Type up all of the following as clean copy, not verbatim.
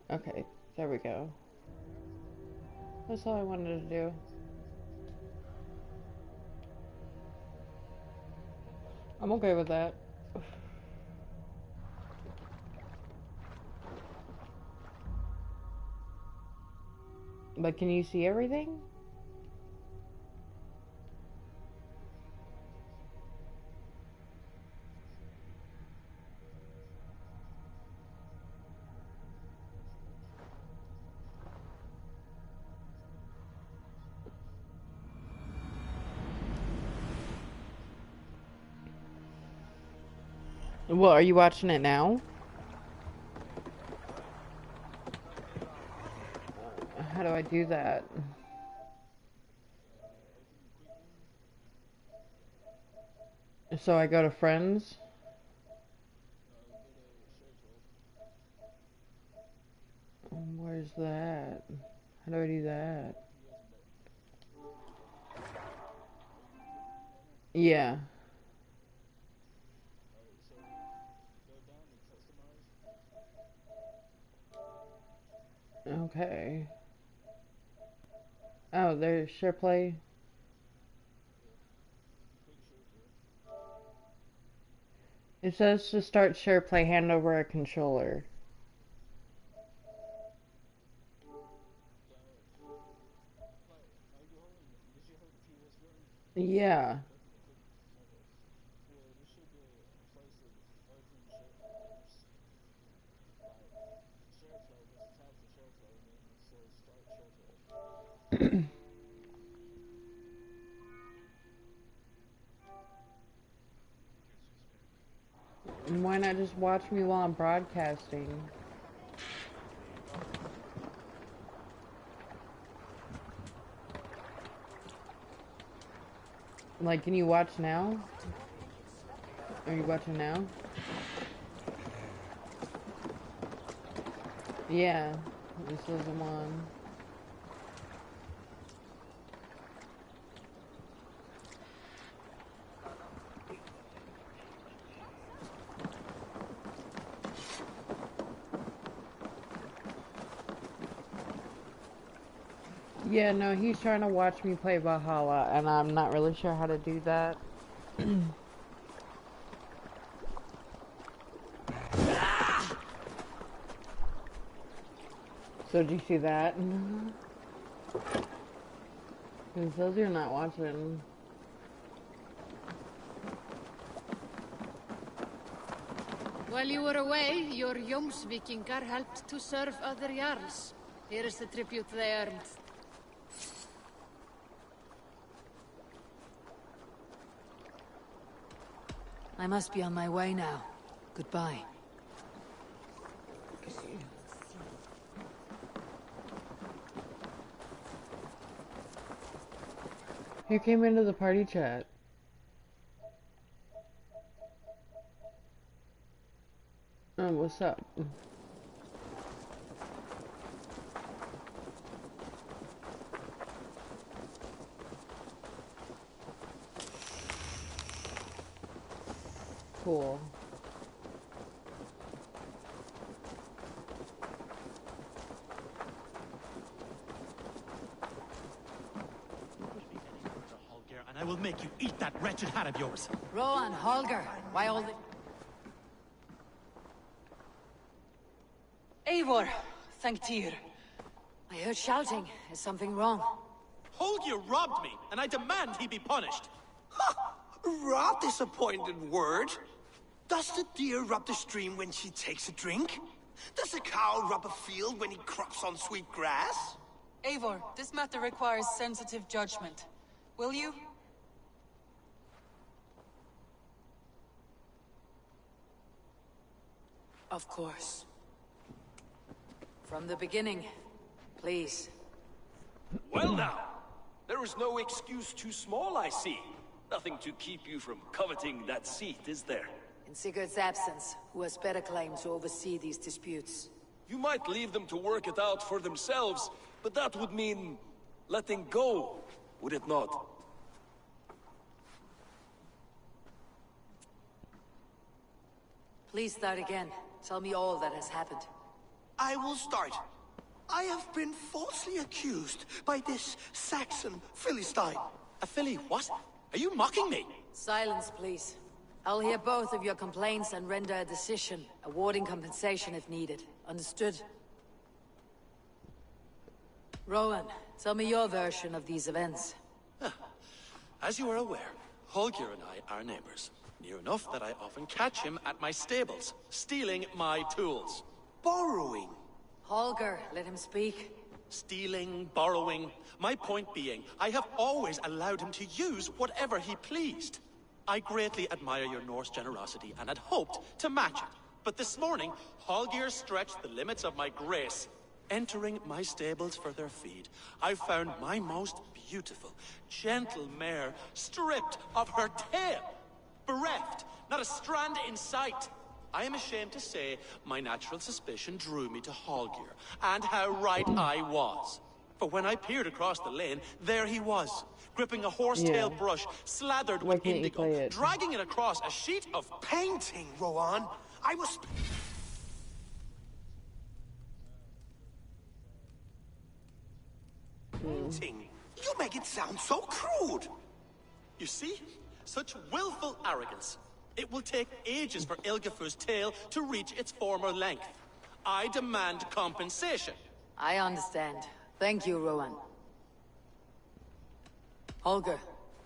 Okay, there we go. That's all I wanted to do. I'm okay with that. But can you see everything? Well, are you watching it now? How do I do that? So I go to friends? Where's that? How do I do that? Yeah. Okay. Oh, there's share play. It says to start share play, hand over a controller. Yeah. Why not just watch me while I'm broadcasting? Like, can you watch now? Are you watching now? Yeah. It says I'm on. Yeah, no, he's trying to watch me play Valhalla, and I'm not really sure how to do that. So, did you see that? It says you're not watching. While you were away, your Jómsvíkingar helped to serve other Jarls. Here is the tribute they earned. I must be on my way now. Goodbye. Who came into the party chat? Oh, what's up? Cool. And I will make you eat that wretched hat of yours. Rowan, Holger, why all the... Eivor, thank Tyr. I heard shouting. Is something wrong? Holger robbed me, and I demand he be punished. Rather disappointed word. Does the deer rub the stream when she takes a drink? Does a cow rub a field when he crops on sweet grass? Eivor, this matter requires sensitive judgment. Will you? Of course. From the beginning, please. Well now, there is no excuse too small, I see. Nothing to keep you from coveting that seat, is there? In Sigurd's absence, who has better claim to oversee these disputes? You might leave them to work it out for themselves, but that would mean letting go, would it not? Please start again. Tell me all that has happened. I will start. I have been falsely accused by this Saxon Philistine. A filly what? Are you mocking me? Silence, please. I'll hear both of your complaints and render a decision, awarding compensation if needed. Understood? Rowan, tell me your version of these events. As you are aware, Holger and I are neighbors. Near enough that I often catch him at my stables, stealing my tools. Borrowing. Holger, let him speak. Stealing, borrowing. My point being, I have always allowed him to use whatever he pleased. I greatly admire your Norse generosity and had hoped to match it. But this morning, Holger stretched the limits of my grace. Entering my stables for their feed, I found my most beautiful, gentle mare stripped of her tail. Bereft, not a strand in sight. I am ashamed to say my natural suspicion drew me to Holger, and how right I was. For when I peered across the lane, there he was, gripping a horsetail brush slathered with indigo, dragging it across a sheet of painting, Rowan. I was... painting? You make it sound so crude. You see? Such willful arrogance. It will take ages for Ilgifu's tail to reach its former length. I demand compensation. I understand. Thank you, Rowan. Holger,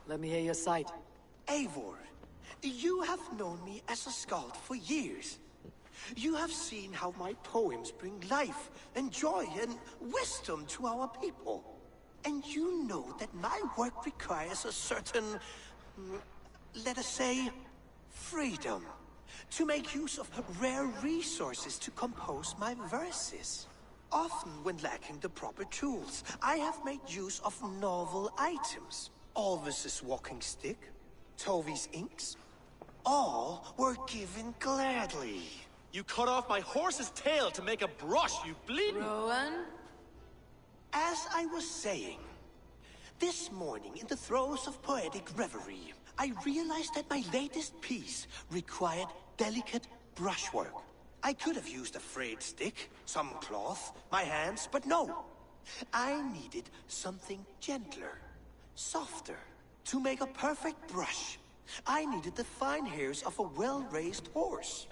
let me hear your side. Eivor, you have known me as a skald for years. You have seen how my poems bring life and joy and wisdom to our people. And you know that my work requires a certain, let us say, freedom. To make use of rare resources to compose my verses. Often when lacking the proper tools, I have made use of novel items. Alvis's walking stick, Tovi's inks, all were given gladly. You cut off my horse's tail to make a brush, you bleeding... Rowan? As I was saying, this morning in the throes of poetic reverie, I realized that my latest piece required delicate brushwork. I could have used a frayed stick, some cloth, my hands, but no. I needed something gentler, softer. To make a perfect brush, I needed the fine hairs of a well-raised horse.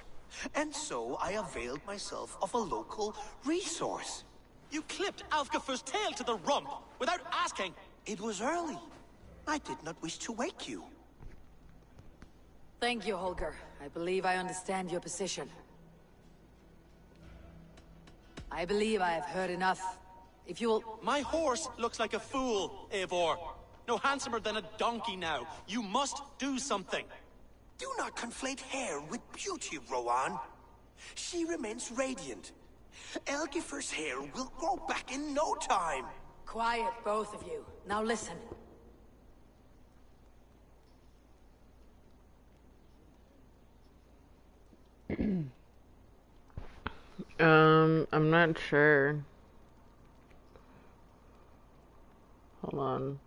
And so I availed myself of a local resource. You clipped Alfgafu's tail to the rump, without asking. It was early. I did not wish to wake you. Thank you, Holger. I believe I understand your position. I believe I have heard enough. If you'll... My horse looks like a fool, Eivor. No handsomer than a donkey now. You must do something. Do not conflate hair with beauty, Rowan. She remains radiant. Elgifer's hair will grow back in no time. Quiet, both of you. Now listen. I'm not sure. Hold on.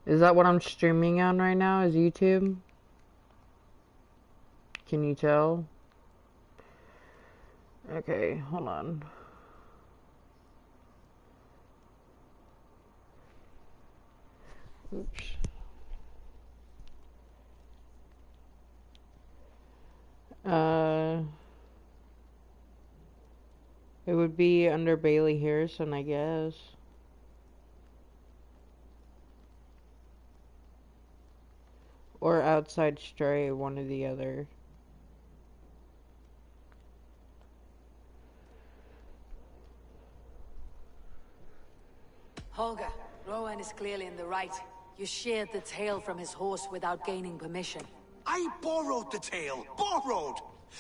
Is that what I'm streaming on right now? Is YouTube? Can you tell? Okay, hold on. Oops. It would be under Bailey Harrison, I guess. Or Outside Stray, one or the other. Holger, Rowan is clearly in the right. You sheared the tail from his horse without gaining permission. I borrowed the tail. Borrowed!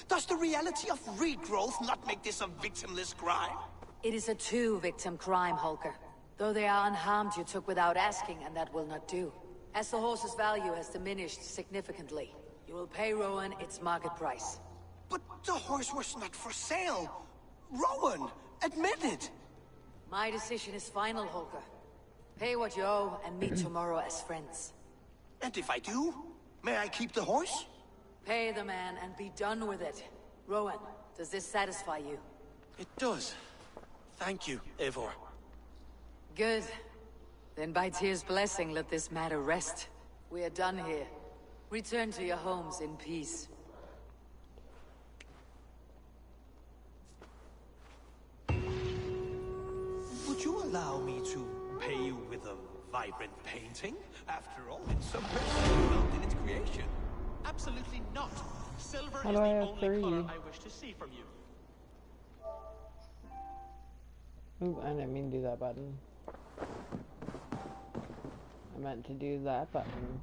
Does the reality of regrowth not make this a victimless crime? It is a two-victim crime, Holger. Though they are unharmed, you took without asking, and that will not do. As the horse's value has diminished significantly, you will pay Rowan its market price. But the horse was not for sale. Rowan, admit it. My decision is final, Holger. Pay what you owe and meet tomorrow as friends. And if I do, may I keep the horse? Pay the man and be done with it. Rowan, does this satisfy you? It does. Thank you, Eivor. Good. Then by Tyr's blessing, let this matter rest. We are done here. Return to your homes in peace. Would you allow me to pay you with a vibrant painting? After all, it's so precious in its creation. Absolutely not. Silver How is do I the have only 3? color I wish to see from you. Ooh, I didn't mean to do that button. I meant to do that button.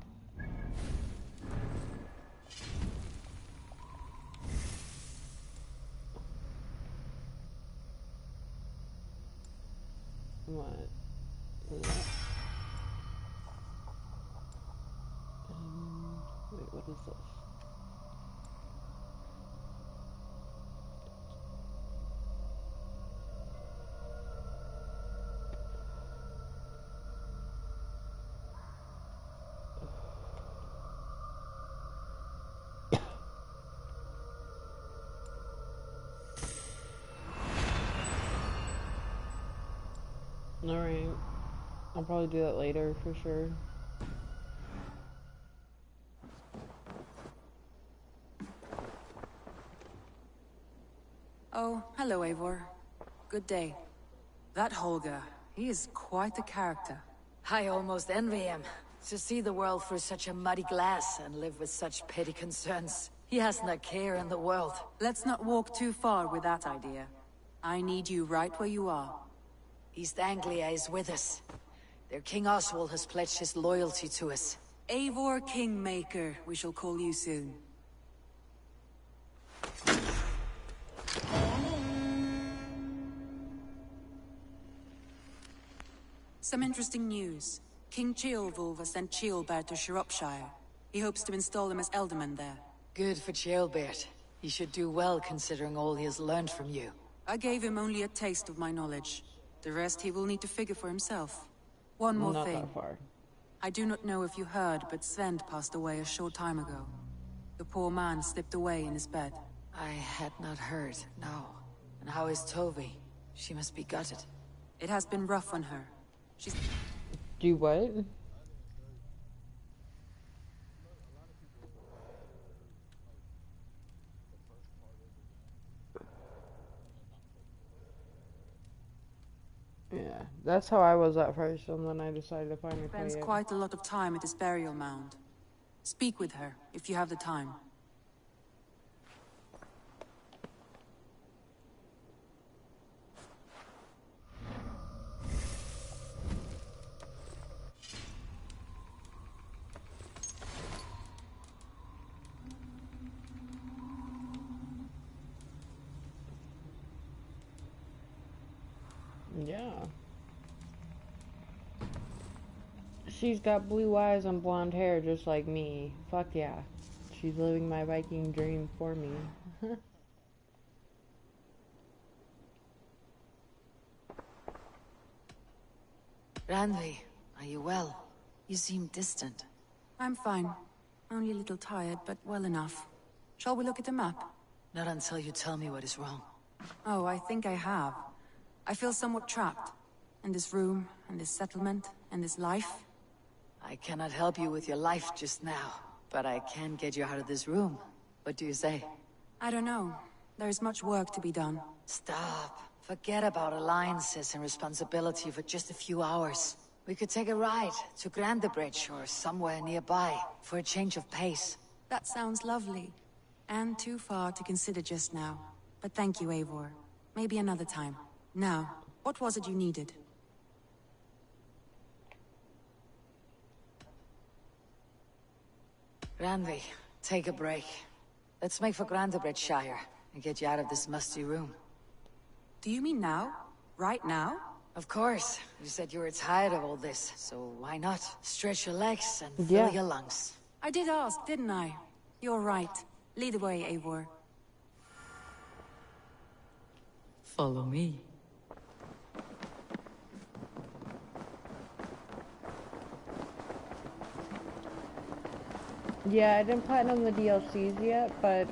What? Wait, what is this? Alright. I'll probably do that later for sure. Oh, hello, Eivor. Good day. That Holger, he is quite a character. I almost envy him. To see the world through such a muddy glass and live with such petty concerns. He hasn't a care in the world. Let's not walk too far with that idea. I need you right where you are. East Anglia is with us. Their King Oswald has pledged his loyalty to us. Eivor Kingmaker, we shall call you soon. Some interesting news. King Ceolwulf has sent Ceolbert to Shropshire. He hopes to install him as Elderman there. Good for Ceolbert. He should do well considering all he has learned from you. I gave him only a taste of my knowledge. The rest he will need to figure for himself. One more Not thing. that far. I do not know if you heard, but Svend passed away a short time ago. The poor man slipped away in his bed. I had not heard, no. And how is Tovi? She must be gutted. It has been rough on her. She's... Do what? Yeah, that's how I was at first, and then I decided to finally play spends it. quite a lot of time at his burial mound. Speak with her, if you have the time. Yeah. She's got blue eyes and blonde hair just like me. Fuck yeah. She's living my Viking dream for me. Randvi, are you well? You seem distant. I'm fine. Only a little tired, but well enough. Shall we look at the map? Not until you tell me what is wrong. Oh, I think I have. I feel somewhat trapped. In this room, in this settlement, in this life. I cannot help you with your life just now, but I can get you out of this room. What do you say? I don't know. There is much work to be done. Stop. Forget about alliances and responsibility for just a few hours. We could take a ride to Grandebridge or somewhere nearby for a change of pace. That sounds lovely. And too far to consider just now. But thank you, Eivor. Maybe another time. Now, what was it you needed? Randvi, take a break. Let's make for Grandebridgeshire and get you out of this musty room. Do you mean now? Right now? Of course. You said you were tired of all this, so why not? Stretch your legs and Yeah. fill your lungs. I did ask, didn't I? You're right. Lead the way, Eivor. Follow me. Yeah, I didn't platinum the DLCs yet, but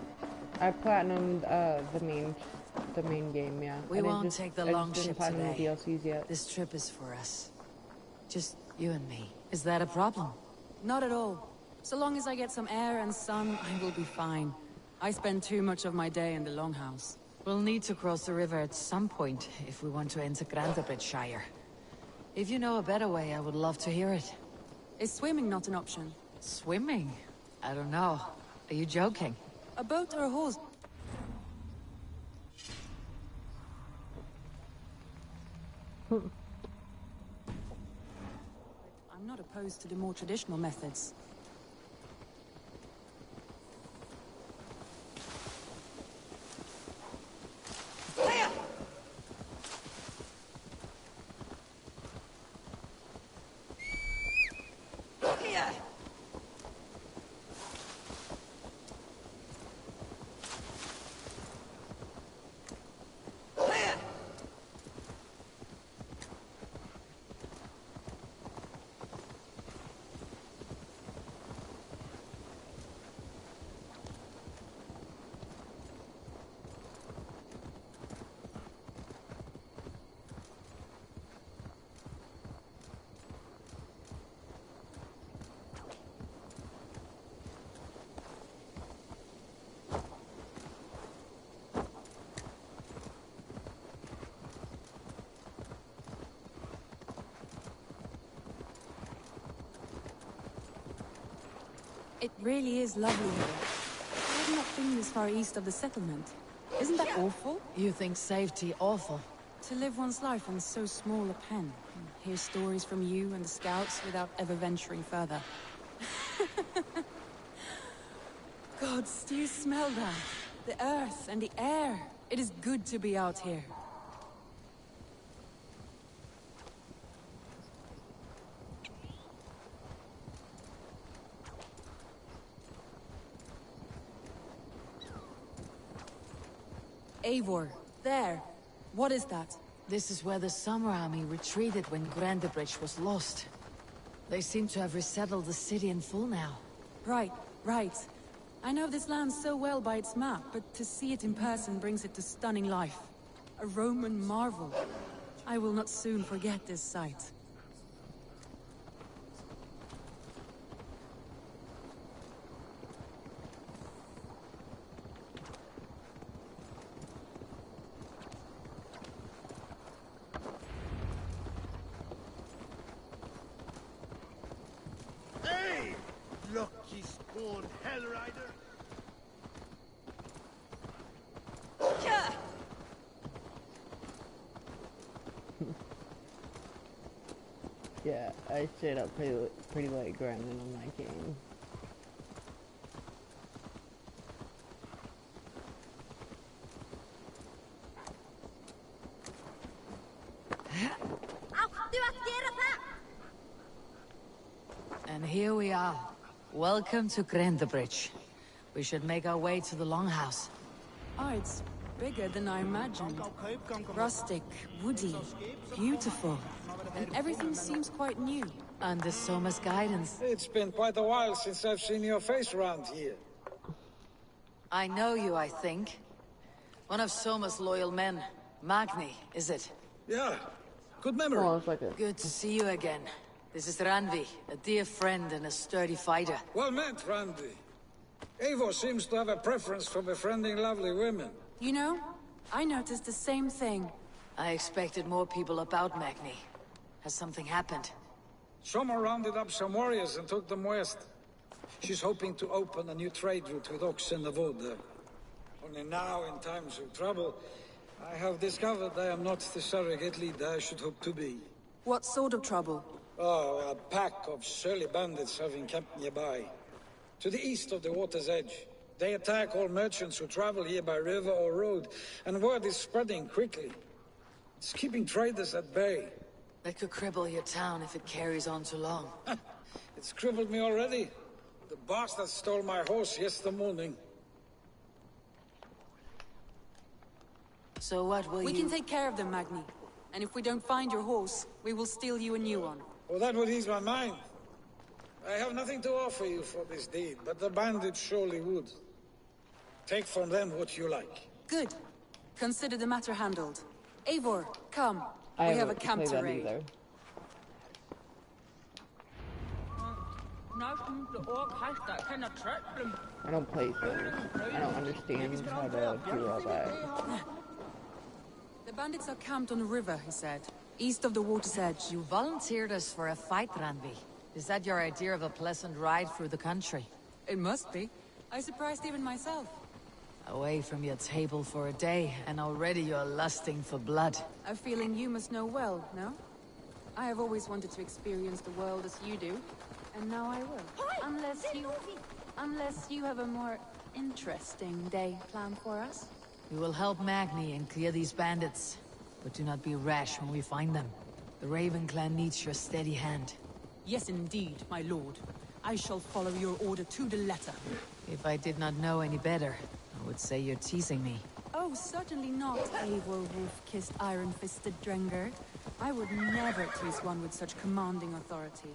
I platinumed the the main game, yeah. We won't take the long ship I just didn't today. find the DLCs yet. This trip is for us. Just you and me. Is that a problem? Not at all. So long as I get some air and sun, I will be fine. I spend too much of my day in the Longhouse. We'll need to cross the river at some point if we want to enter Grantebridgeshire. If you know a better way, I would love to hear it. Is swimming not an option? Swimming? I don't know. Are you joking? A boat or a horse? I'm not opposed to the more traditional methods. It really is lovely here. I've not been this far east of the settlement. Isn't that awful? You think safety awful? To live one's life on so small a pen, and hear stories from you and the scouts without ever venturing further. Gods, do you smell that? The earth and the air. It is good to be out here. Eivor, there. What is that? This is where the Summer Army retreated when Grantebridge was lost. They seem to have resettled the city in full now. Right, right. I know this land so well by its map, but to see it in person brings it to stunning life. A Roman marvel. I will not soon forget this sight. Hey! Lucky spawn Hellrider! Yeah, I stayed up pretty late grinding on that game. And here we are. Welcome to Grantebridge. We should make our way to the Longhouse. Oh, it's bigger than I imagined. Rustic, woody, beautiful. And everything seems quite new. Under Soma's guidance. It's been quite a while since I've seen your face around here. I know you, I think. One of Soma's loyal men. Magni, is it? Yeah, good memory. Oh, it's like a... Good to see you again. This is Randvi, a dear friend and a sturdy fighter. Well met, Randvi. Eivor seems to have a preference for befriending lovely women. You know, I noticed the same thing. I expected more people about Magni. Has something happened? Soma rounded up some warriors and took them west. She's hoping to open a new trade route with Ox and the Vod there. Only now, in times of trouble, I have discovered I am not the surrogate leader I should hope to be. What sort of trouble? Oh, a pack of surly bandits have encamped nearby. To the east of the water's edge. They attack all merchants who travel here by river or road, and word is spreading quickly. It's keeping traders at bay. That could cripple your town if it carries on too long. It's crippled me already. The bastard stole my horse yesterday morning. So what will We you... can take care of them, Magni. And if we don't find your horse, we will steal you a new one. Well, that would ease my mind. I have nothing to offer you for this deed, but the bandits surely would. Take from them what you like. Good. Consider the matter handled. Eivor, come. I We have a don't camp play to that raid. either. I don't play Thor. I don't understand how to do all that. The bandits are camped on the river, he said. East of the water's edge. You volunteered us for a fight, Ranvi. Is that your idea of a pleasant ride through the country? It must be. I surprised even myself. Away from your table for a day, and already you're lusting for blood. A feeling you must know well, no? I have always wanted to experience the world as you do, and now I will. Unless you have a more interesting day planned for us. We will help Magni and clear these bandits, but do not be rash when we find them. The Raven clan needs your steady hand. Yes, indeed, my lord. I shall follow your order to the letter. If I did not know any better, I would say you're teasing me. Oh, certainly not, Eivor wolf-kissed iron-fisted Drenger. I would never tease one with such commanding authority.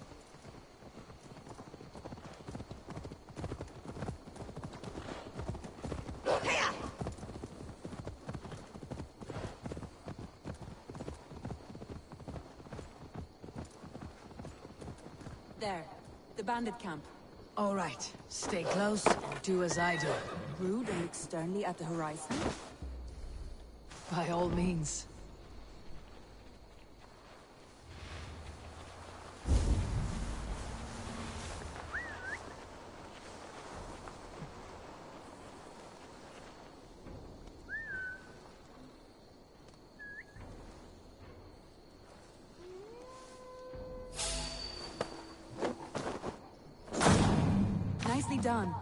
There, the bandit camp. All right, stay close and do as I do. Rude and look sternly at the horizon. By all means. Nicely done.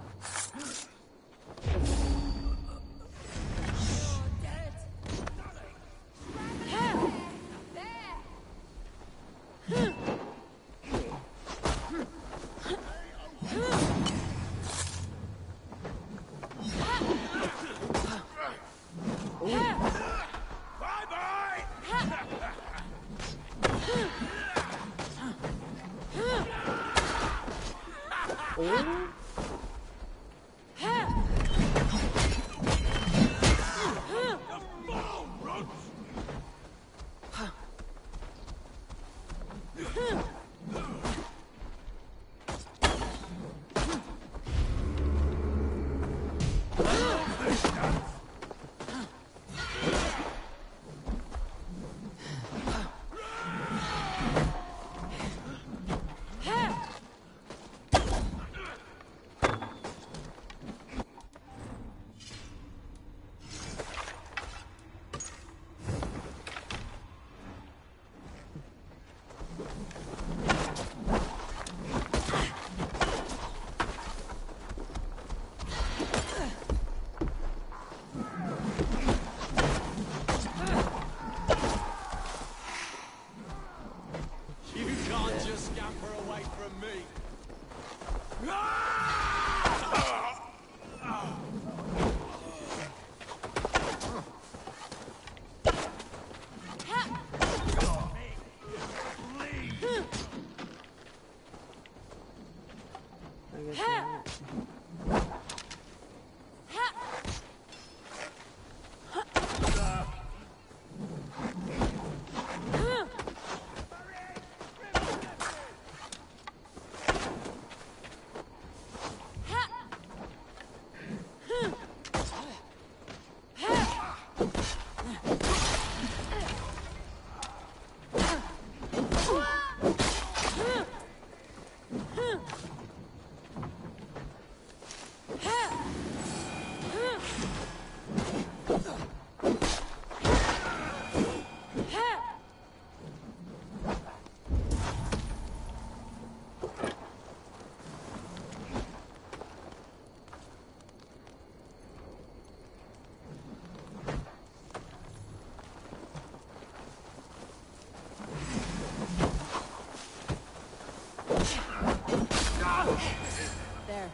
There.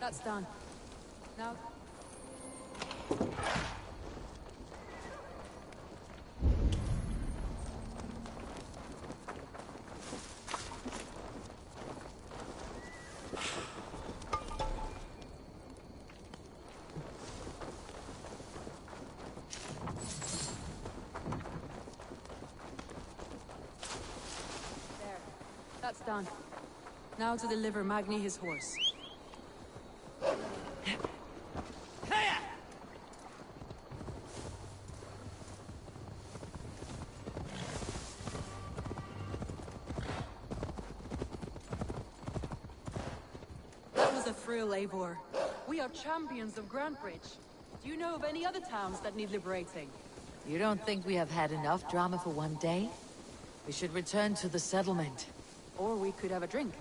That's done. Now... That's done. Now to deliver Magni his horse. That was a thrill, Eivor. We are champions of Grantbridge. Do you know of any other towns that need liberating? You don't think we have had enough drama for one day? We should return to the settlement. Or we could have a drink.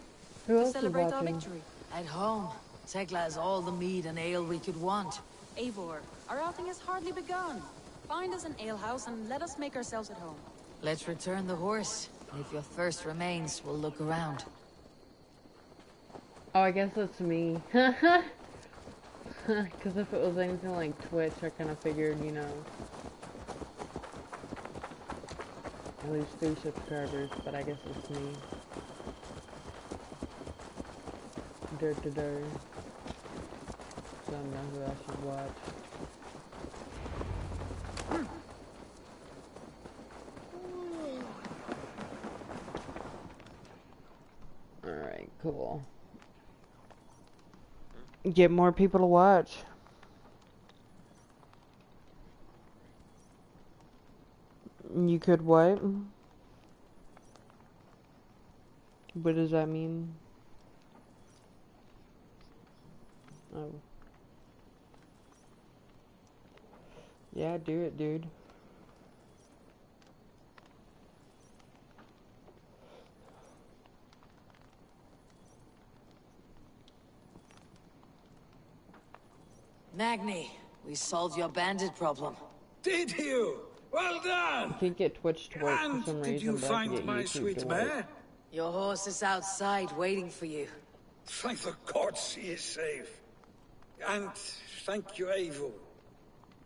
Who To else is celebrate our watching? victory. At home, Tekla has all the mead and ale we could want. Eivor, our outing has hardly begun. Find us an alehouse and let us make ourselves at home. Let's return the horse. If your thirst remains, we'll look around. Oh, I guess it's me. Because if it was anything like Twitch, I kind of figured, you know, at least 3 subscribers, but I guess it's me. Dirt to dirt. Don't know who I should watch. Alright, cool. Get more people to watch. You could what? What does that mean? Oh. Yeah, do it, dude. Magni, we solved your bandit problem. Did you? Well done! I can't get Twitch to work And for some did reason, you but I can find get my YouTube sweet to work. mare? Your horse is outside waiting for you. Thank the gods he is safe. And thank you, Eivor.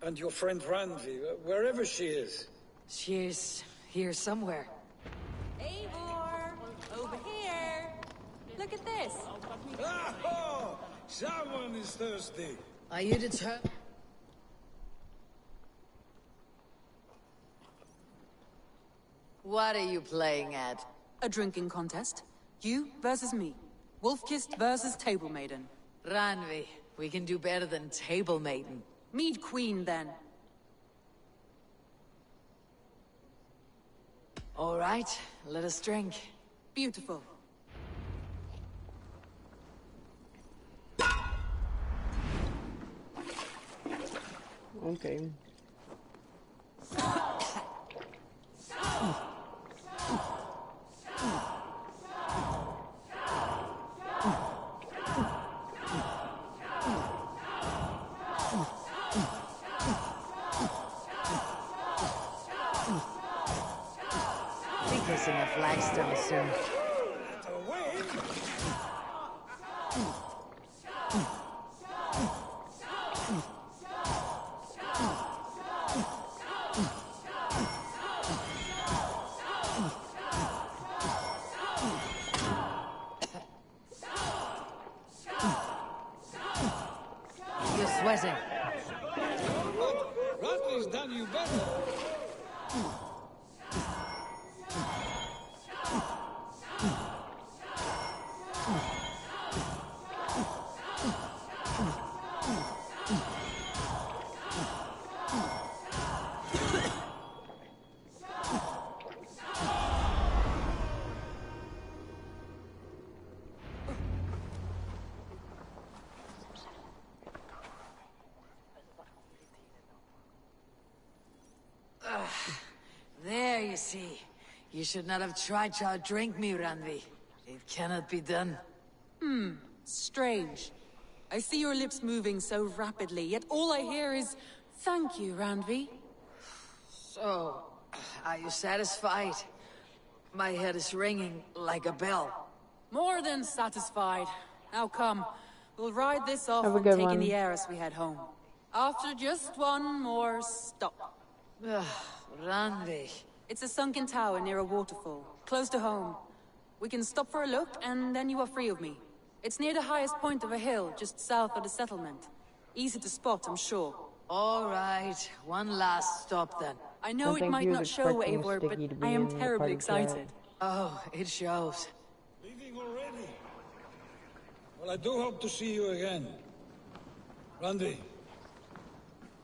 And your friend Randvi, wherever she is. She's here somewhere. Eivor! Over here! Look at this! Oh, someone is thirsty. Are you determined? What are you playing at? A drinking contest. You versus me. Wolf-kissed versus Table Maiden. Ranvi, we can do better than Table Maiden. Mead Queen, then. All right, let us drink. Beautiful. Okay. Be kissing a flagstone soon. You're sweating. Randvi's done you better. There, you see. You should not have tried to outdrink me, Ranvi. It cannot be done. Strange. I see your lips moving so rapidly, yet all I hear is, "Thank you, Randvi." So, are you satisfied? My head is ringing like a bell. More than satisfied. Now come, we'll ride this off Have a and good take in one. the air as we head home. After just one more stop. Ranvi. It's a sunken tower near a waterfall, close to home. We can stop for a look, and then you are free of me. It's near the highest point of a hill, just south of the settlement. Easy to spot, I'm sure. All right, one last stop then. I know I it think might he was not show, expecting Eivor, but Sticky to be I am in the terribly party chat. excited. Oh, it shows. Well, I do hope to see you again. Randy,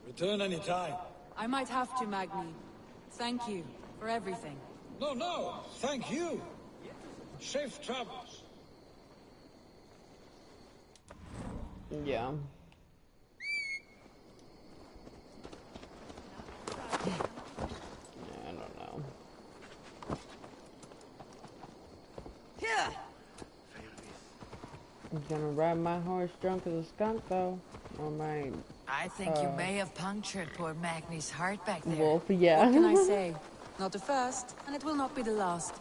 return any time. I might have to, Magni. Thank you for everything. No, thank you. Safe travels. Yeah. I don't know. Yeah. I'm gonna ride my horse drunk as a skunk, though. Or my I think you may have punctured poor Magni's heart back there. wolf, yeah. What can I say? Not the first, and it will not be the last.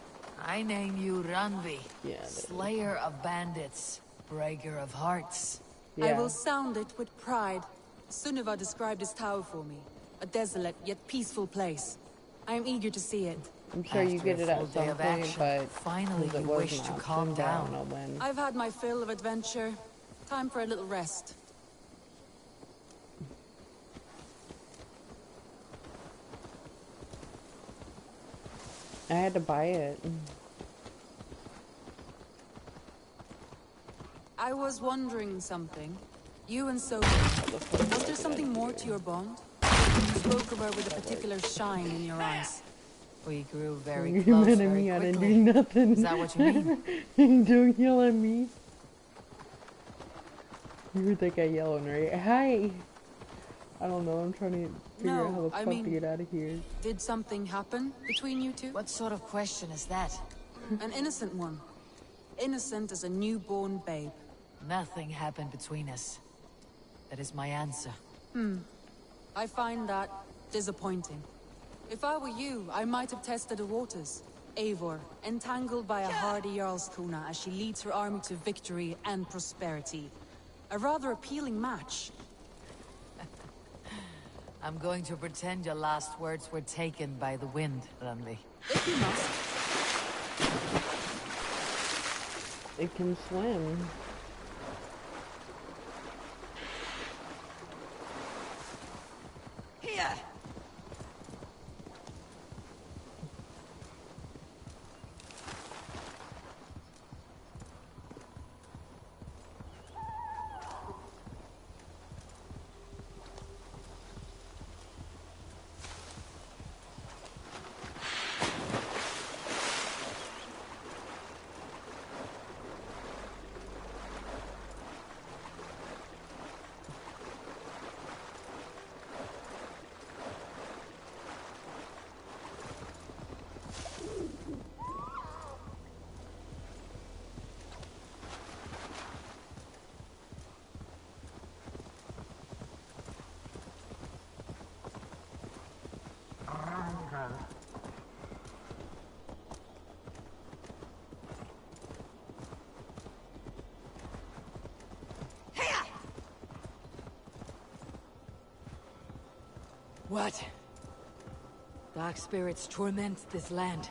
I name you Ranvi, Yeah, Slayer of Bandits, Breaker of Hearts. yeah. I will sound it with pride. Sunniva described this tower for me. A desolate yet peaceful place. I am eager to see it. I'm sure you After get a it at full some day of point, action, but finally since it you was wish an to option, calm I down. don't know when. I've had my fill of adventure. Time for a little rest. I had to buy it. I was wondering something. You and Sophie, was there something more to your bond? You spoke of her with a particular shine in your eyes. We grew very You're close mad at very me, I didn't do quickly. nothing. Is that what you mean? Don't yell at me. You think I yelling, right? Hi! I don't know, I'm trying to figure out how the fuck to get out of here. Did something happen between you two? What sort of question is that? An innocent one. Innocent as a newborn babe. Nothing happened between us. That is my answer. I find that disappointing. If I were you, I might have tested the waters. Eivor, entangled by a hardy Jarlskona as she leads her army to victory and prosperity. A rather appealing match. I'm going to pretend your last words were taken by the wind, Ranvi. If you must. It can swim. Here! What? Dark spirits torment this land.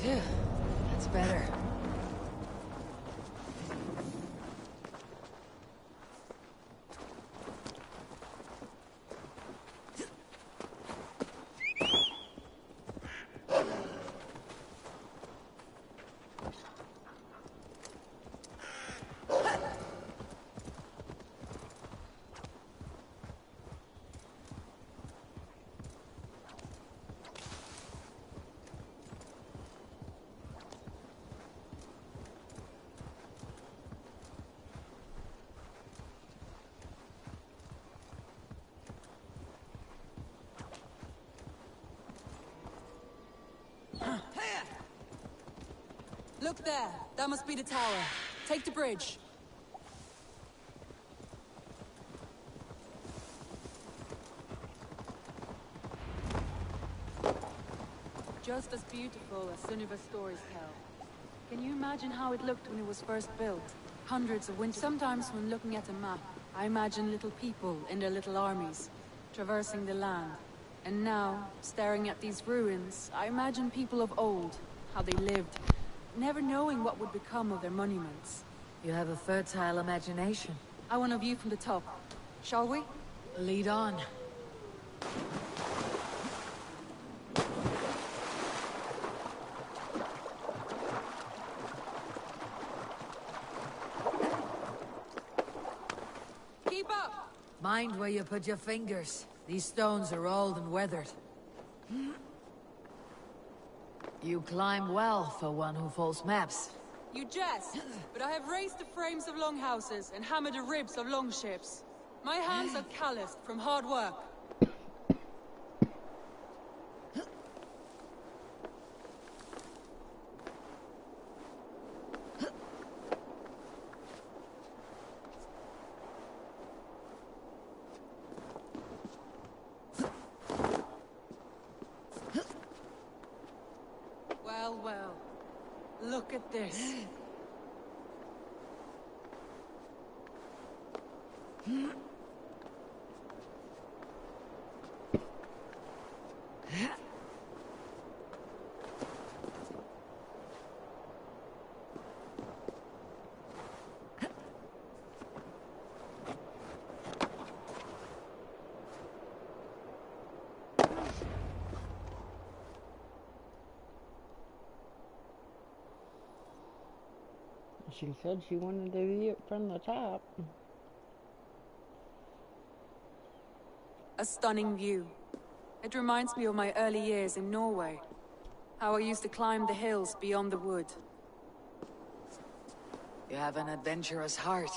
That's better. Look there. That must be the tower. Take the bridge. Just as beautiful as Sunniva's stories tell. Can you imagine how it looked when it was first built? Hundreds of winters. Sometimes when looking at a map, I imagine little people in their little armies, traversing the land. And now, staring at these ruins, I imagine people of old, how they lived, never knowing what would become of their monuments. You have a fertile imagination. I want a view from the top. Shall we? Lead on. Keep up! Mind where you put your fingers. These stones are old and weathered. You climb well for one who folds maps. You jest, but I have raised the frames of longhouses and hammered the ribs of longships. My hands are calloused from hard work. Well, well. Look at this. She said she wanted to view it from the top. A stunning view. It reminds me of my early years in Norway. How I used to climb the hills beyond the wood. You have an adventurous heart.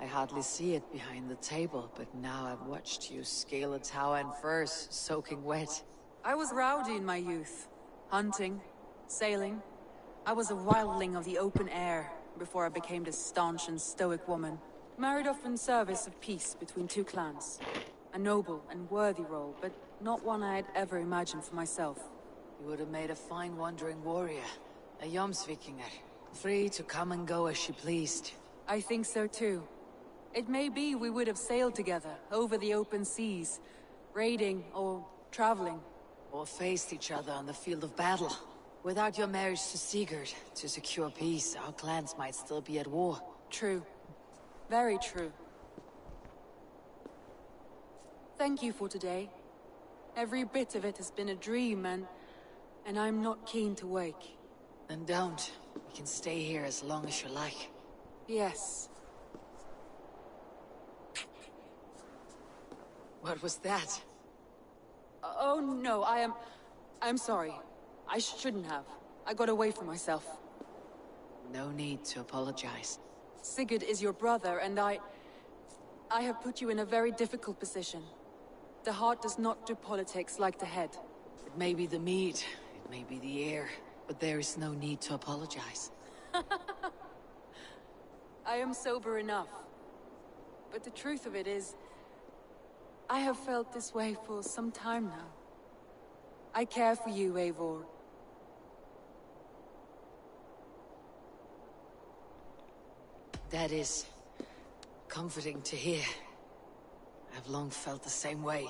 I hardly see it behind the table, but now I've watched you scale a tower in furs, soaking wet. I was rowdy in my youth. Hunting, sailing. I was a wildling of the open air, before I became this staunch and stoic woman. Married off in service of peace between two clans. A noble and worthy role, but not one I had ever imagined for myself. You would have made a fine wandering warrior. A Jomsvikinger. Free to come and go as she pleased. I think so too. It may be we would have sailed together, over the open seas, raiding or traveling. Or faced each other on the field of battle. Without your marriage to Sigurd, to secure peace, our clans might still be at war. True. Very true. Thank you for today. Every bit of it has been a dream, and I'm not keen to wake. Then don't. We can stay here as long as you like. Yes. What was that? Oh no, I'm sorry. I shouldn't have. I got away from myself. No need to apologize. Sigurd is your brother, and I have put you in a very difficult position. The heart does not do politics like the head. It may be the meat, it may be the air, but there is no need to apologize. I am sober enough. But the truth of it is, I have felt this way for some time now. I care for you, Eivor. That is comforting to hear. I've long felt the same way.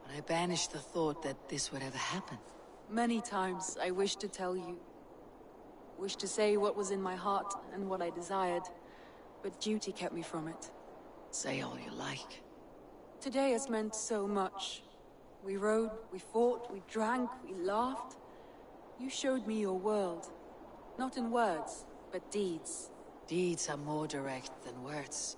But I banished the thought that this would ever happen. Many times I wished to tell you. Wished to say what was in my heart and what I desired. But duty kept me from it. Say all you like. Today has meant so much. We rode, we fought, we drank, we laughed. You showed me your world. Not in words, but deeds. Deeds are more direct than words.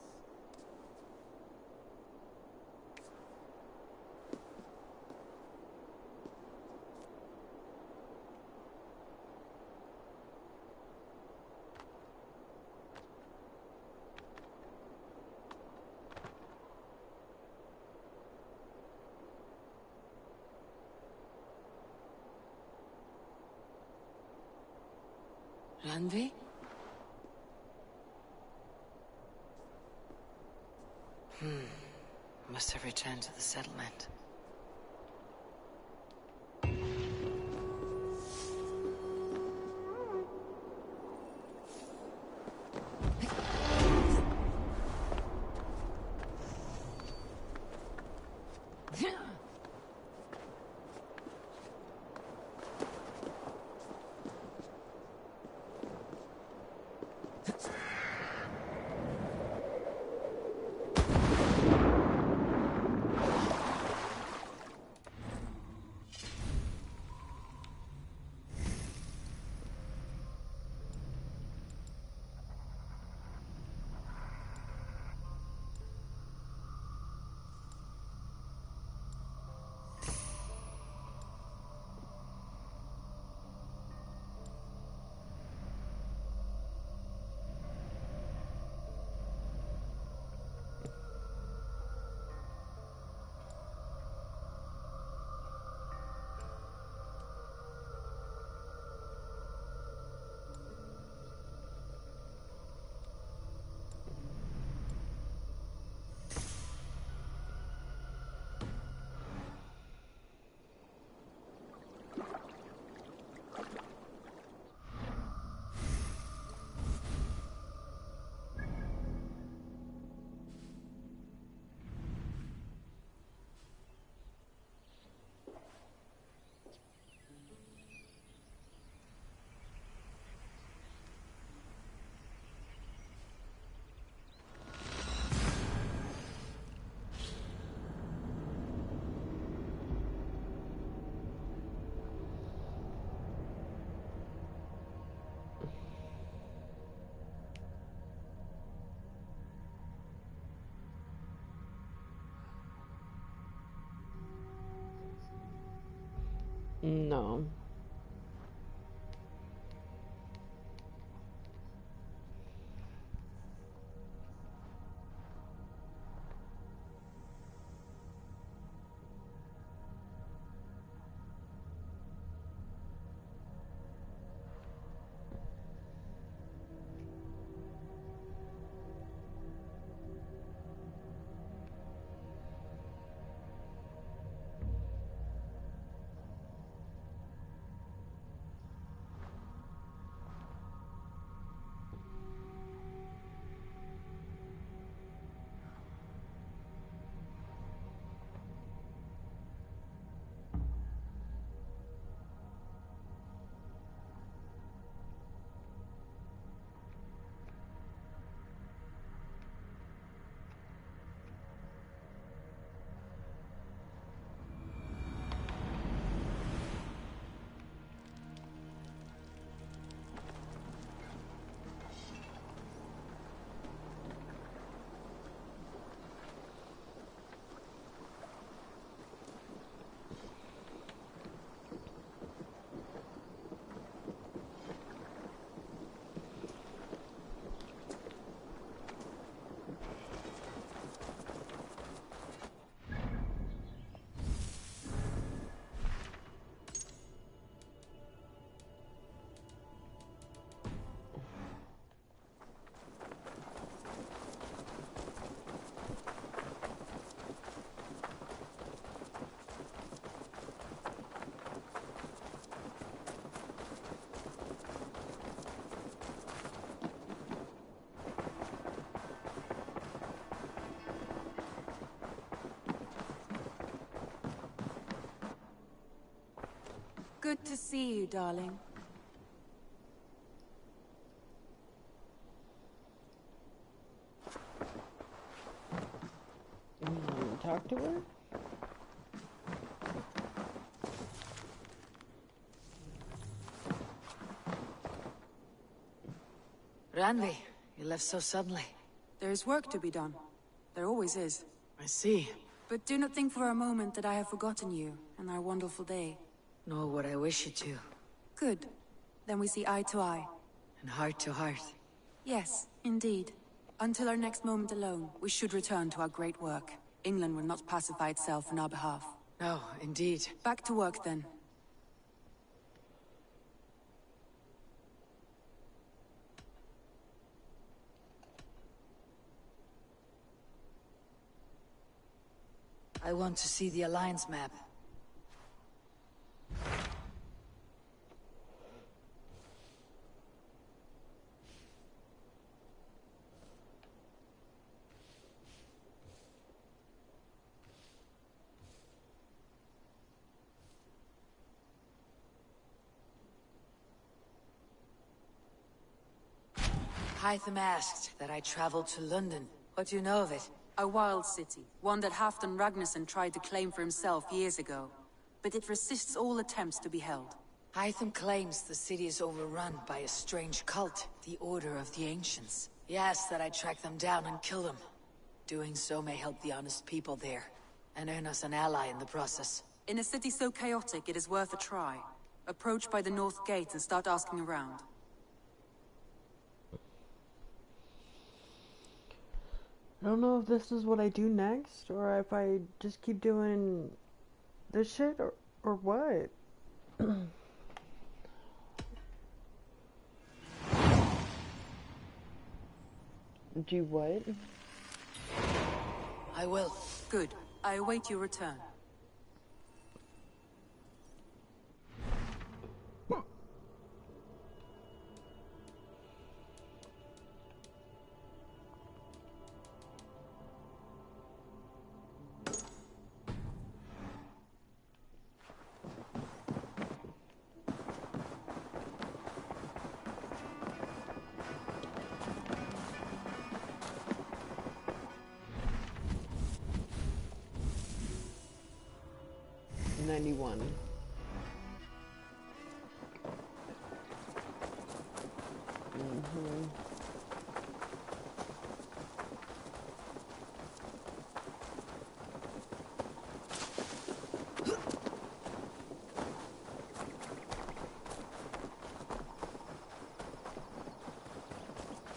Randvi? Must have returned to the settlement. No. Good to see you, darling. Talk to her? Randvi, you left so suddenly. There's work to be done. There always is. I see. But do not think for a moment that I have forgotten you and our wonderful day. Nor would I wish you to. Good. Then we see eye to eye. And heart to heart. Yes, indeed. Until our next moment alone, we should return to our great work. England will not pacify itself on our behalf. No, indeed. Back to work then. I want to see the Alliance map. Hytham asked that I travel to London. What do you know of it? A wild city, one that Halfdan Ragnarsson tried to claim for himself years ago. But it resists all attempts to be held. Hytham claims the city is overrun by a strange cult, the Order of the Ancients. He asks that I track them down and kill them. Doing so may help the honest people there, and earn us an ally in the process. In a city so chaotic, it is worth a try. Approach by the North Gate and start asking around. I don't know if this is what I do next, or if I just keep doing this shit, or what. Do what? I will. Good. I await your return.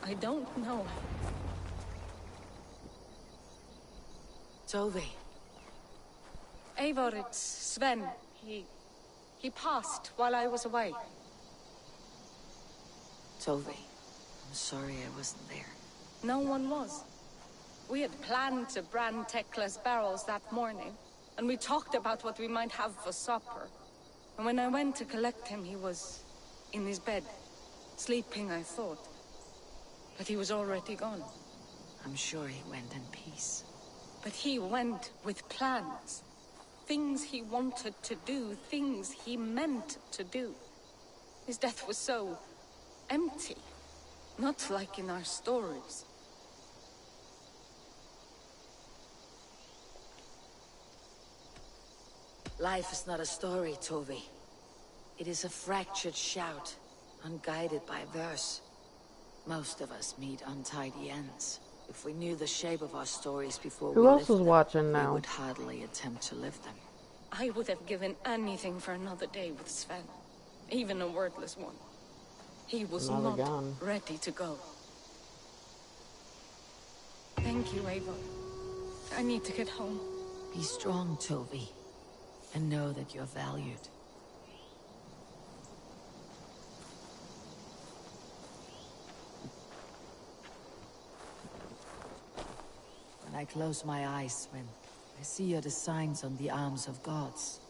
I don't know. Tove. Eivor, it's Sven. He passed while I was away. Tove. I'm sorry I wasn't there. No one was. We had planned to brand Tekla's barrels that morning, and we talked about what we might have for supper. And when I went to collect him, he was in his bed. Sleeping, I thought. But he was already gone. I'm sure he went in peace. But he went with plans. Things he wanted to do, things he meant to do. His death was so empty. Not like in our stories. Life is not a story, Tove. It is a fractured shout, unguided by verse. Most of us meet untidy ends. If we knew the shape of our stories before Who we else lived is them, watching we now? would hardly attempt to live them. I would have given anything for another day with Sven. Even a wordless one. He was Another not gun. ready to go. Thank you, Eivor. I need to get home. Be strong, Tove, and know that you're valued. When I close my eyes, Sven, I see your designs on the arms of gods.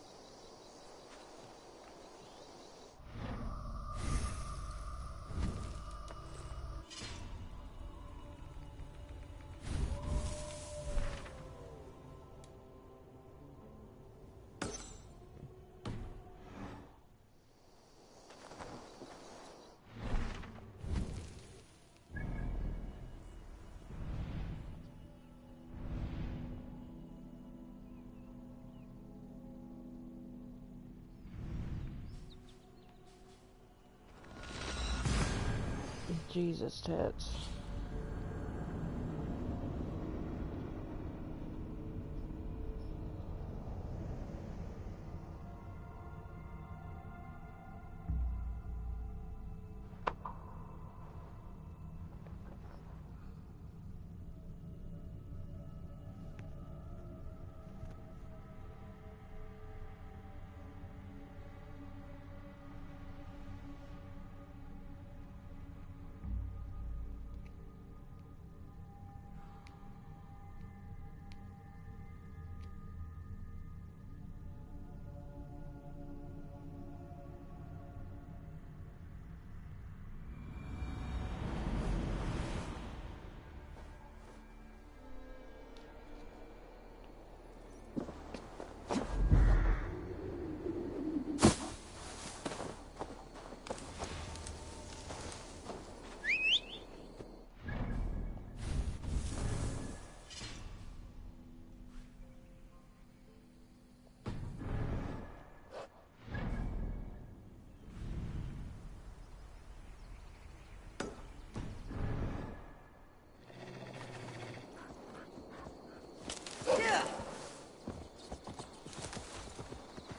Jesus tits.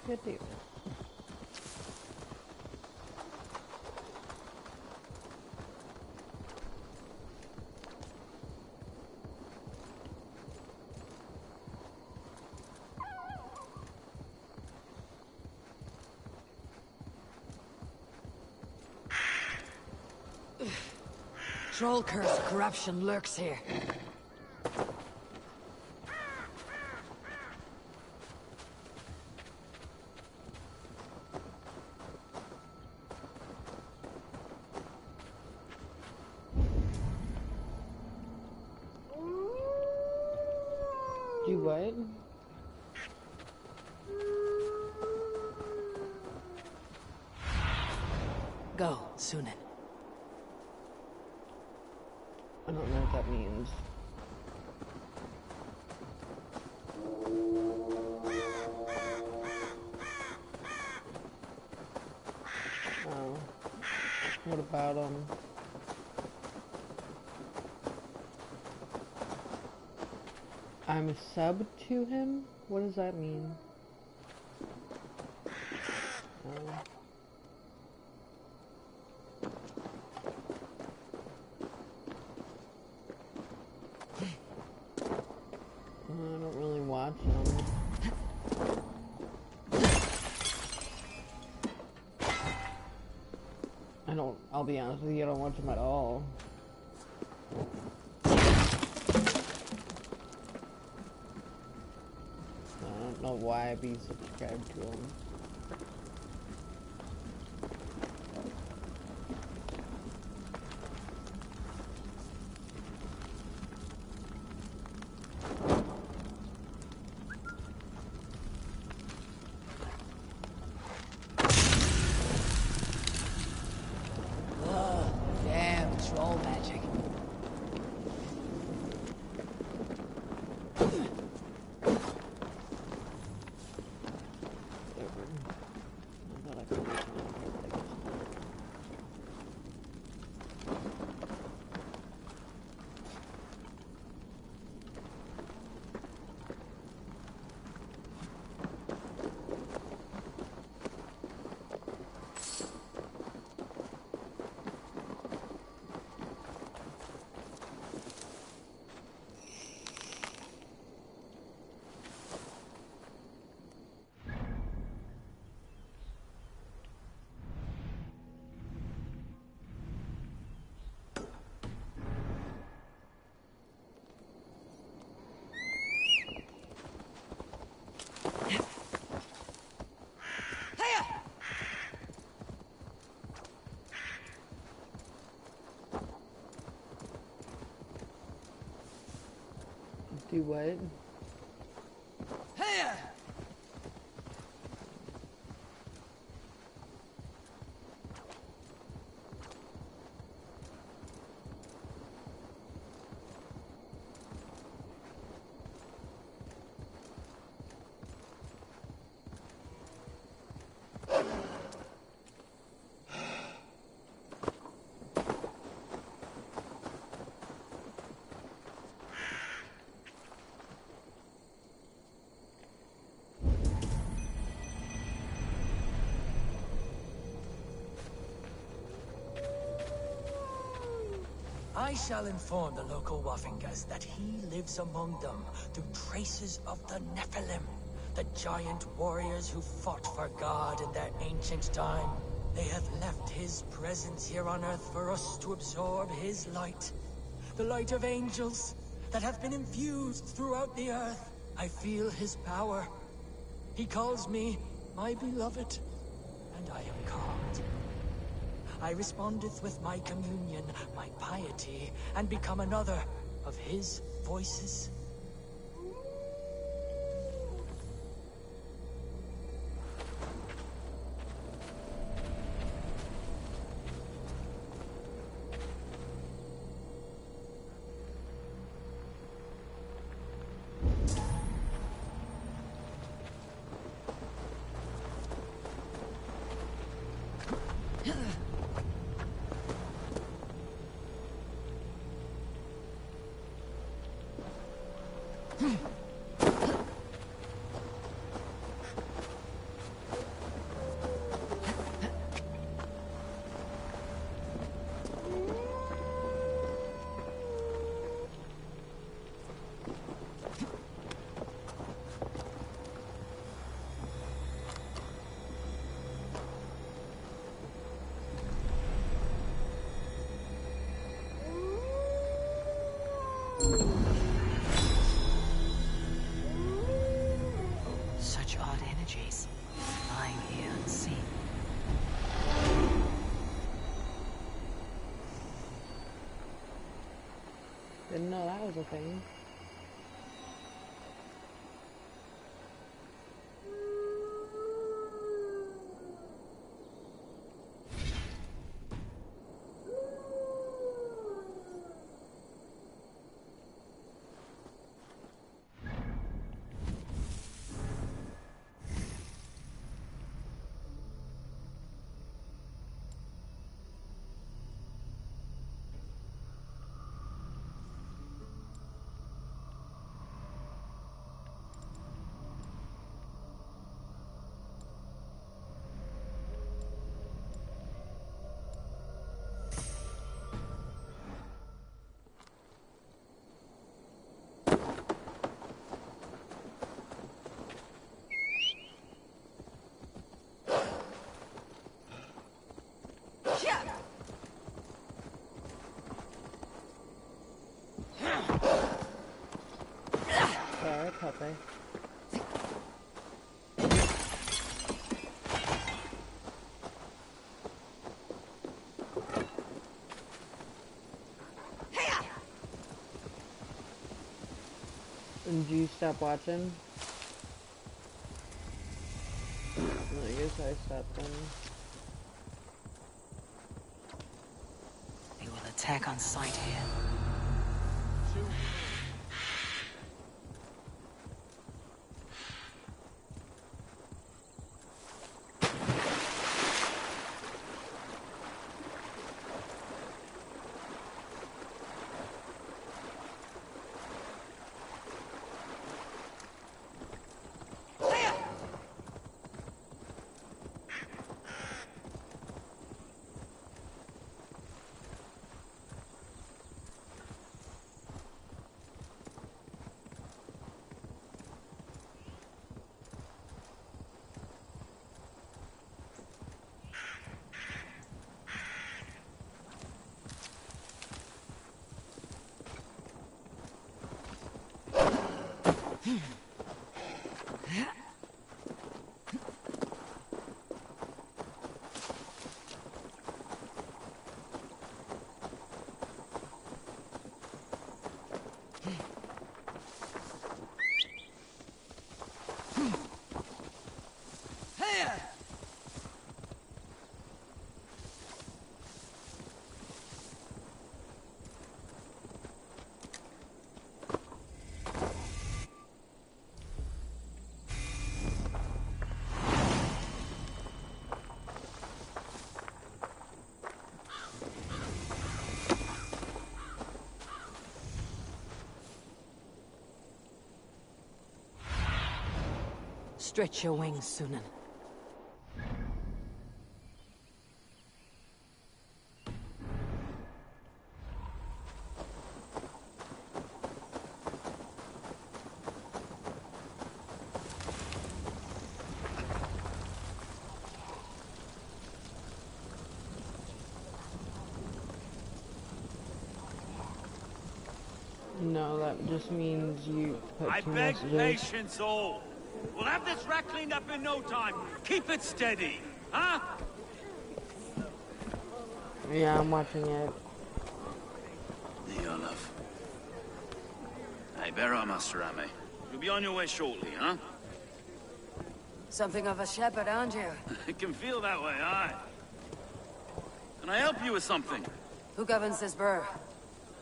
Good deal. Troll curse corruption lurks here. Do what? Go, Sunan. I don't know what that means. Oh. What about him? I'm a sub to him? What does that mean? Oh. I don't really watch them. I'll be honest with you, I don't watch them at all. I don't know why I'd be subscribed to them. Do what? Hey! I shall inform the local Waffingas that he lives among them through traces of the Nephilim, the giant warriors who fought for God in their ancient time. They have left his presence here on Earth for us to absorb his light. The light of angels that have been infused throughout the Earth. I feel his power. He calls me my beloved, and I am called. I respondeth with my communion, my piety, and become another of his voices. energies, lying here unseen. Didn't know that was a thing. Sorry, puppy. Did you stop watching? I guess I stopped then. They will attack on sight here. Stretch your wings, Sunan. No, that just means you put I two beg messages. patience, all. We'll have this wreck cleaned up in no time. Keep it steady, huh? Yeah, I'm watching it. There you are, love. Hey, bear up, Master Ame. You'll be on your way shortly, huh? Something of a shepherd, aren't you? It can feel that way, aye. Can I help you with something? Who governs this burr?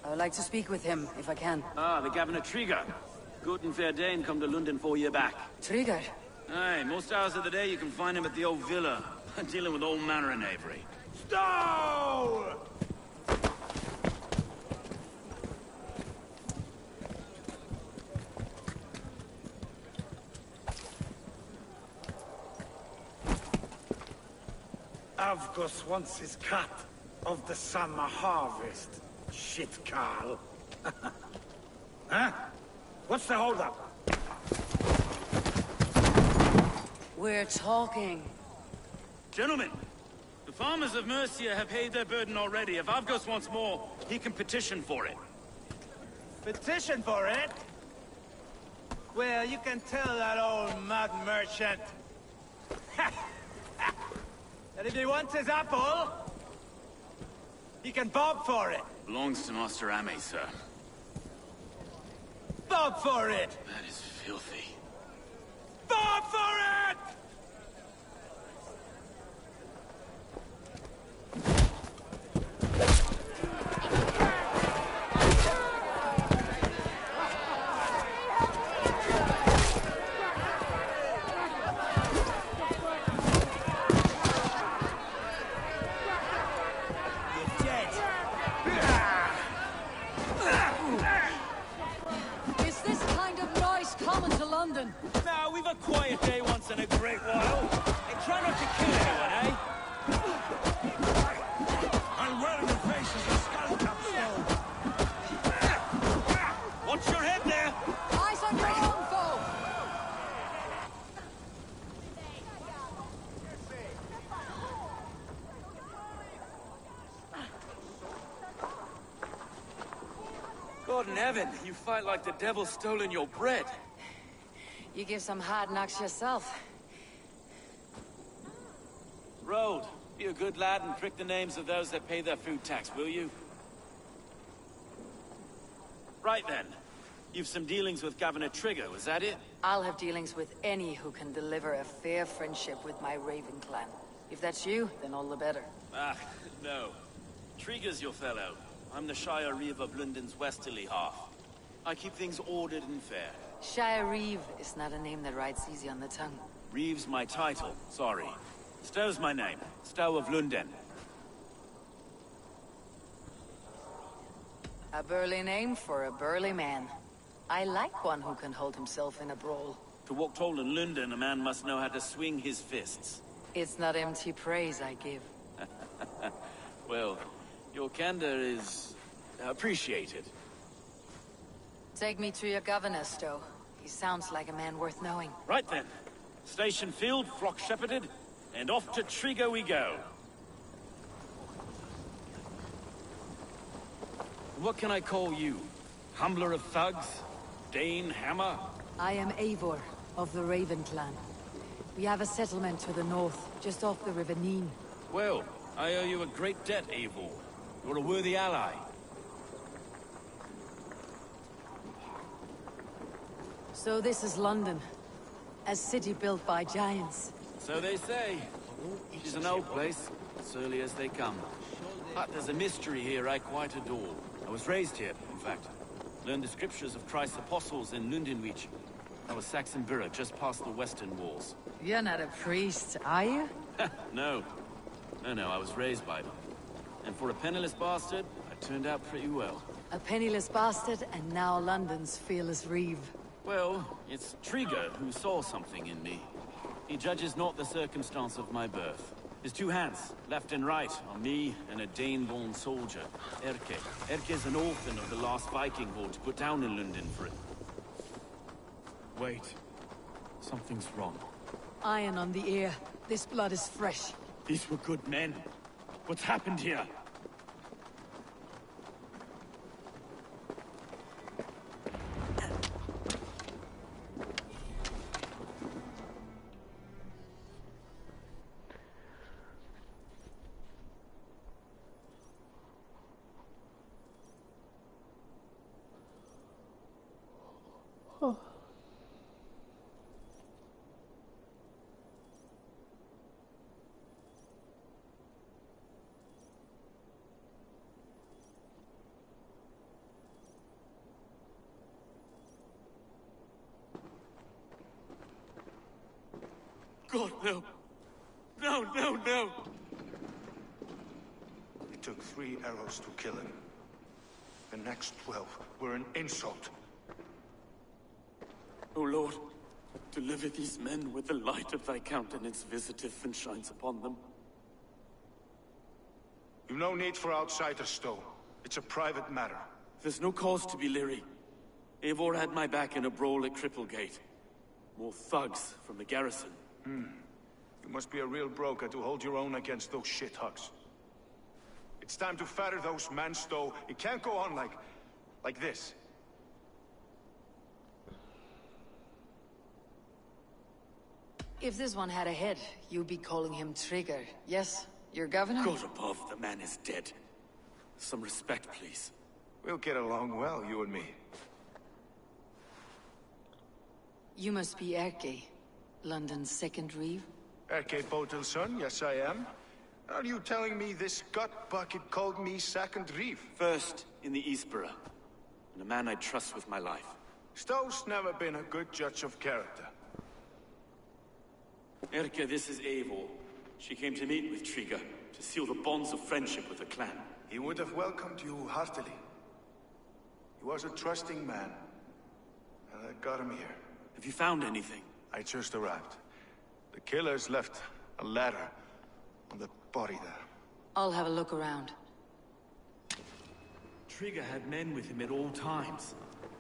I would like to speak with him, if I can. Ah, the Governor Trigger. Good and fair Dane come to London 4 years back. Trigger? Aye, most hours of the day you can find him at the old villa, dealing with all manner of knavery. Stow! Avgos wants his cut of the summer harvest. Shit, Carl. Huh? What's the holdup? We're talking. Gentlemen, the farmers of Mercia have paid their burden already. If Avgos wants more, he can petition for it. Petition for it? Well, you can tell that old mud merchant. And if he wants his apple, he can bob for it. Belongs to Master Ame, sir. Bob for it! That is filthy. Bob for it! Is this kind of noise common to London? Now, we've a quiet day once in a great while. And try not to kill anyone, eh? I'll wear your face as a skull capstone. Watch your head there! Eyes on your own foe! God in heaven, you fight like the devil's stolen your bread. You give some hard knocks yourself. Road, be a good lad and prick the names of those that pay their food tax, will you? Right then. You've some dealings with Governor Trigger, was that it? I'll have dealings with any who can deliver a fair friendship with my Raven clan. If that's you, then all the better. Ah, no. Trigger's your fellow. I'm the Shire Reeve of London's westerly half. I keep things ordered and fair. Shire Reeve is not a name that rides easy on the tongue. Reeve's my title, sorry. Stow's my name. Stow of London. A burly name for a burly man. I like one who can hold himself in a brawl. To walk tall in London, a man must know how to swing his fists. It's not empty praise I give. Well, your candor is appreciated. Take me to your governor, Stowe. He sounds like a man worth knowing. Right then. Station filled, flock shepherded, and off to Trigger we go. What can I call you? Humbler of thugs? Dane Hammer? I am Eivor, of the Raven clan. We have a settlement to the north, just off the River Neen. Well, I owe you a great debt, Eivor. You're a worthy ally. So this is London. A city built by giants. So they say. She's an old place, surly as they come. But there's a mystery here I quite adore. I was raised here, in fact. Learned the scriptures of Christ's apostles in Lundenwich. I was Saxon Borough, just past the western walls. You're not a priest, are you? No. No, I was raised by them. And for a penniless bastard, I turned out pretty well. A penniless bastard, and now London's fearless Reeve. Well, it's Trigger who saw something in me. He judges not the circumstance of my birth. His two hands, left and right, are me and a Dane-born soldier, Erke. Erke's an orphan of the last Viking horde put down in London for it. Wait. Something's wrong. Iron on the ear. This blood is fresh. These were good men. What's happened here? Oh. God, no. No. It took 3 arrows to kill him. The next 12 were an insult. O Lord, deliver these men with the light of thy countenance visiteth and shines upon them. You've no need for outsiders, Stowe. It's a private matter. There's no cause to be leery. Eivor had my back in a brawl at Cripplegate. More thugs from the garrison. You must be a real broker to hold your own against those shithugs. It's time to fetter those men, Stowe. It can't go on like this. If this one had a head, you'd be calling him Trigger. Yes? Your governor? God above, the man is dead. Some respect, please. We'll get along well, you and me. You must be Erke, London's second reeve. Erke Botel's son, yes I am. Are you telling me this gut bucket called me second reeve? First in the Eastborough, and a man I trust with my life. Stowe's never been a good judge of character. Erke, this is Eivor. She came to meet with Trigger, to seal the bonds of friendship with the clan. He would have welcomed you heartily. He was a trusting man, and I got him here. Have you found anything? I just arrived. The killers left a ladder on the body there. I'll have a look around. Trigger had men with him at all times.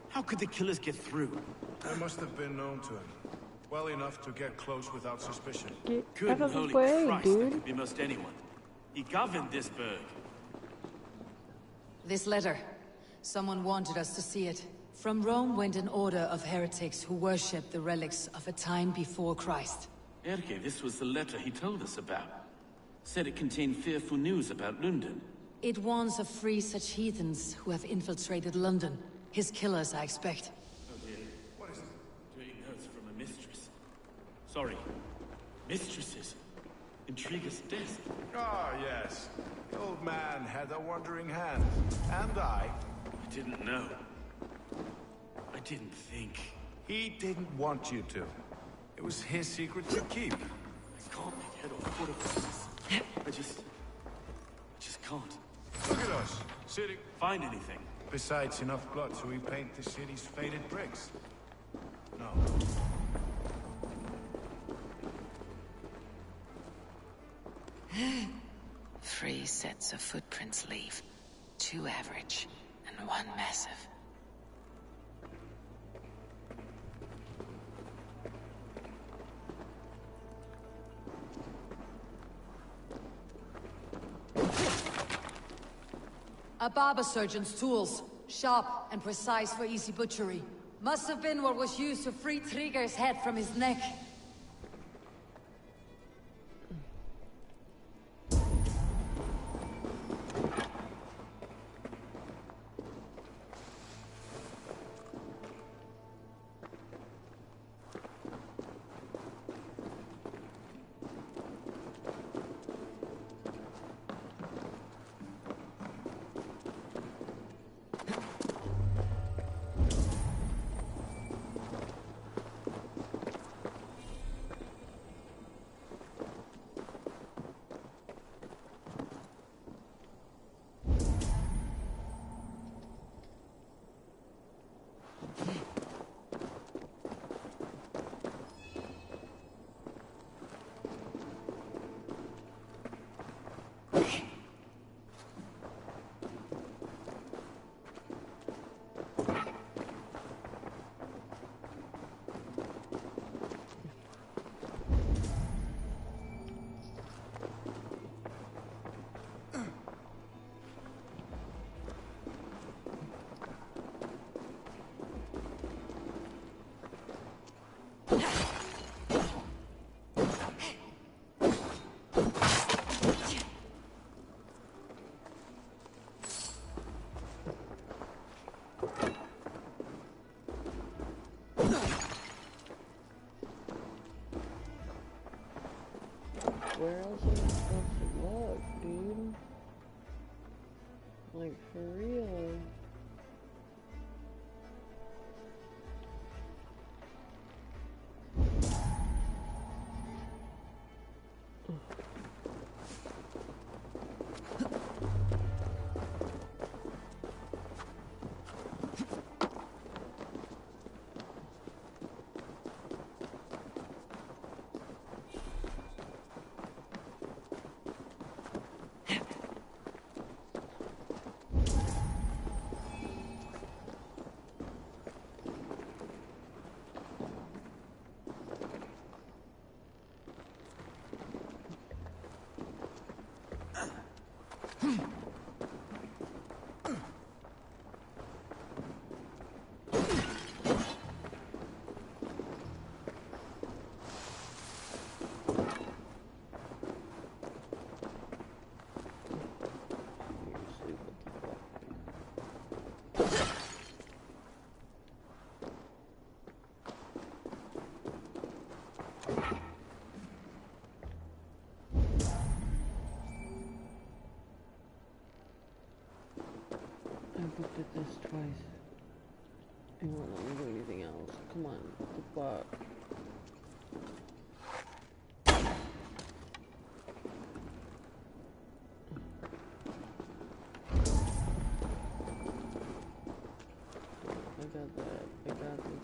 How could the killers get through? I must have been known to him. Well enough to get close without suspicion. Good holy Christ, that could be most anyone. He governed this burg. This letter. Someone wanted us to see it. From Rome went an order of heretics who worshipped the relics of a time before Christ. Erke, this was the letter he told us about. Said it contained fearful news about London. It warns of free such heathens who have infiltrated London. His killers, I expect. Oh dear. What is it? Taking notes from a mistress. Sorry. Mistresses. In Trigger's desk. Ah, yes. The old man had a wandering hand. And I didn't know. I didn't think. He didn't want you to. It was his secret to keep. I can't make head or foot of this. I just can't. Look at us, sitting... Find anything? Besides enough blood so we paint the city's faded bricks. No. Three sets of footprints leave. 2 average, and 1 massive. A barber surgeon's tools. Sharp and precise for easy butchery. Must have been what was used to free Trigger's head from his neck. Where else am I supposed to look, dude? Like, for real. did this twice. It won't let me do anything else. Come on, what the fuck?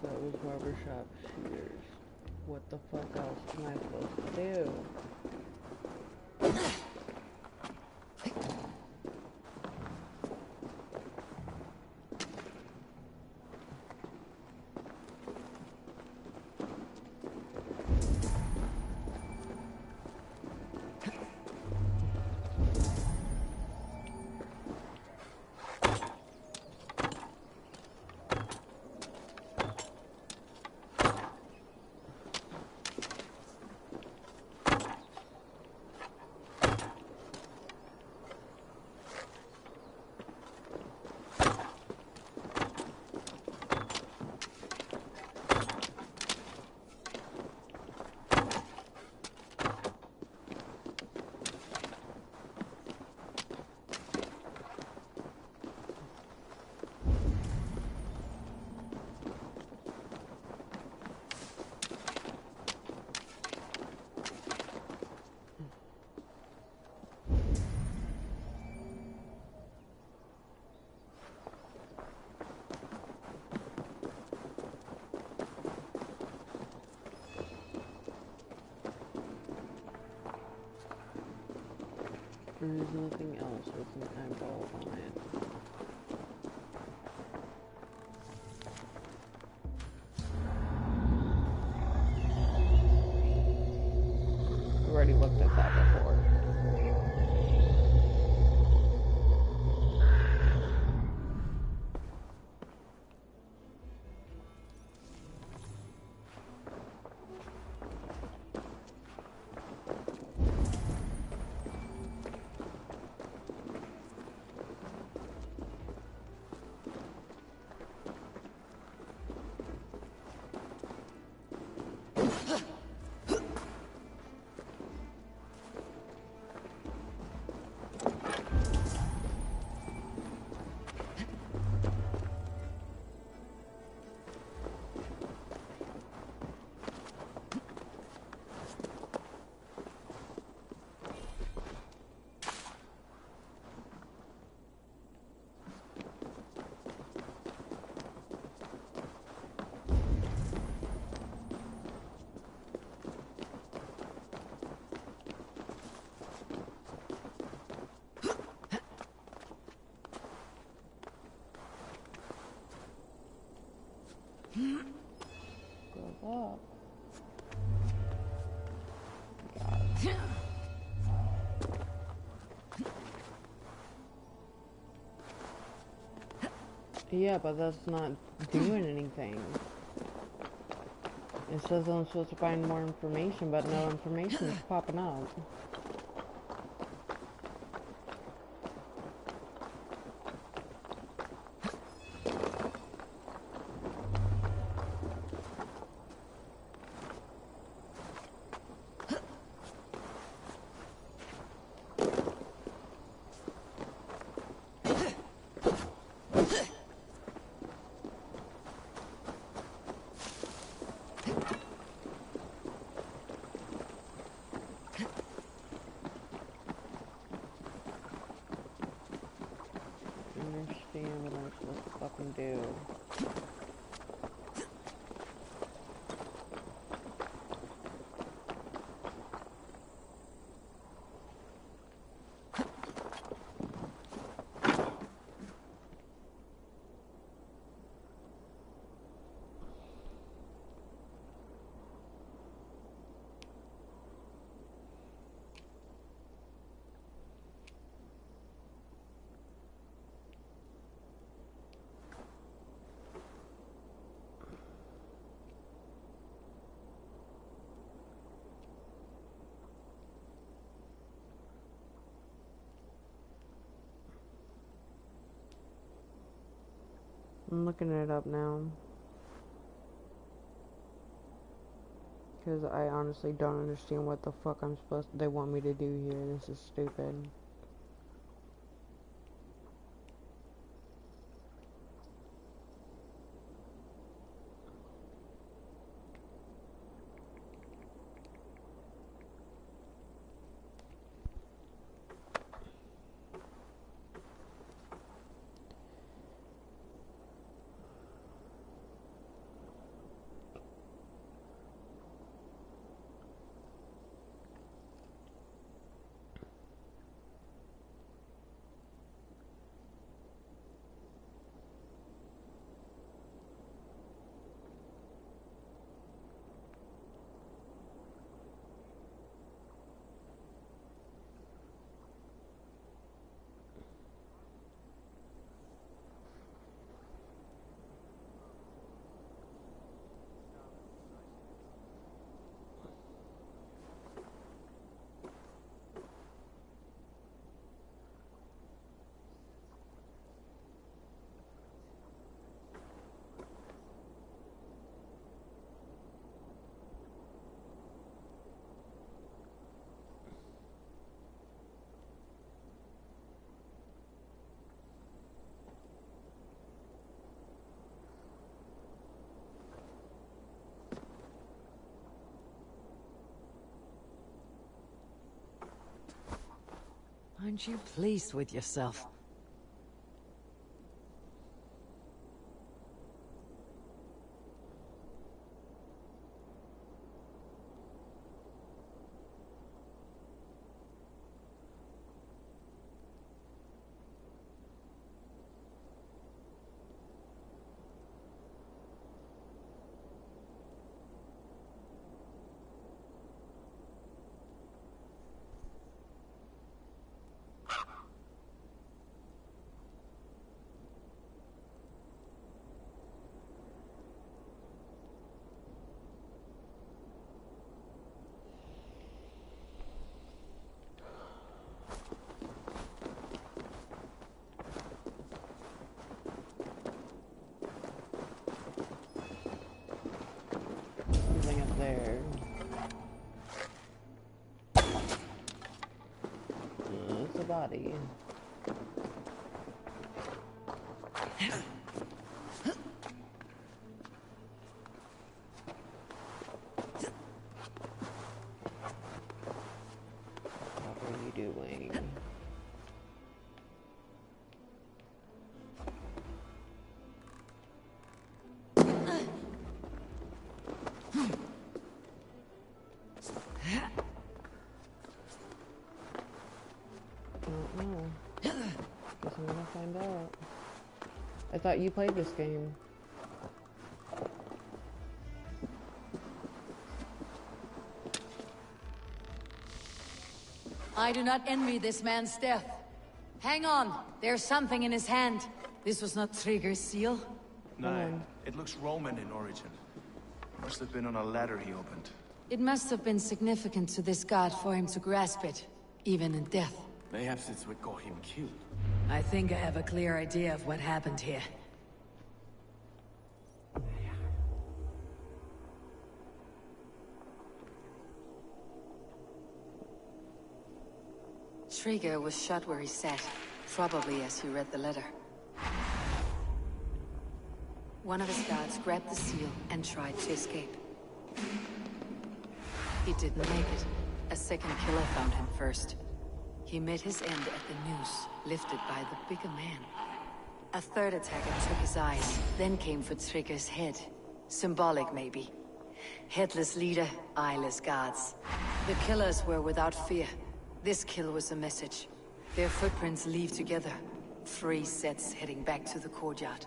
That was barbershop shears. What the fuck else am I supposed to do? There is nothing else with an eyeball on it. I've already looked at that before. Go up. Yeah, but that's not doing anything. It says I'm supposed to find more information, but no information is popping up. Understand what I'm supposed to fucking do. I'm looking it up now. Because I honestly don't understand what the fuck they want me to do here. This is stupid. Aren't you pleased with yourself? Something up there. It's a body. What are you doing? Guess I'm gonna find out. I thought you played this game. I do not envy this man's death. Hang on, there's something in his hand. This was not Trigger's seal. No, it looks Roman in origin. Must have been on a ladder he opened. It must have been significant to this god for him to grasp it, even in death. Perhaps it's what got him killed. I think I have a clear idea of what happened here. Trigger was shot where he sat, probably as he read the letter. One of his guards grabbed the seal and tried to escape. He didn't make it. A second killer found him first. He met his end at the noose, lifted by the bigger man. A third attacker took his eyes, then came for Trigger's head. Symbolic, maybe. Headless leader, eyeless guards. The killers were without fear. This kill was a message. Their footprints leave together. 3 sets heading back to the courtyard.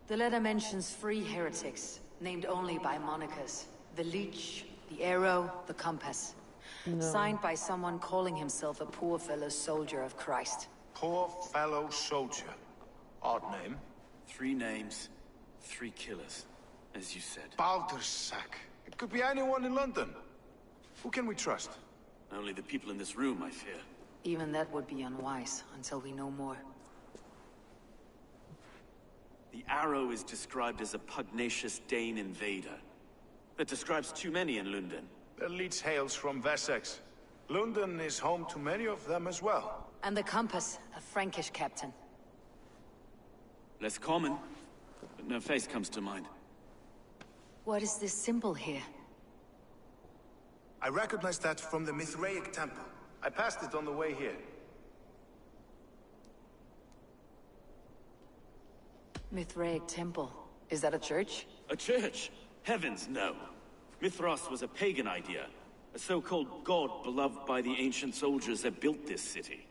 The letter mentions 3 heretics, named only by monikers. The Leech, the Arrow, the Compass. No. Signed by someone calling himself a poor fellow soldier of Christ. Poor fellow soldier. Odd name. 3 names, 3 killers, as you said. Baldersack. It could be anyone in London. Who can we trust? Only the people in this room, I fear. Even that would be unwise, until we know more. The Arrow is described as a pugnacious Dane invader. That describes too many in London. The Leech hails from Wessex. London is home to many of them as well. And the Compass, a Frankish captain. Less common, but no face comes to mind. What is this symbol here? I recognize that from the Mithraic temple. I passed it on the way here. Mithraic temple. Is that a church? A church? Heavens, no. Mithras was a pagan idea. A so-called god beloved by the ancient soldiers that built this city.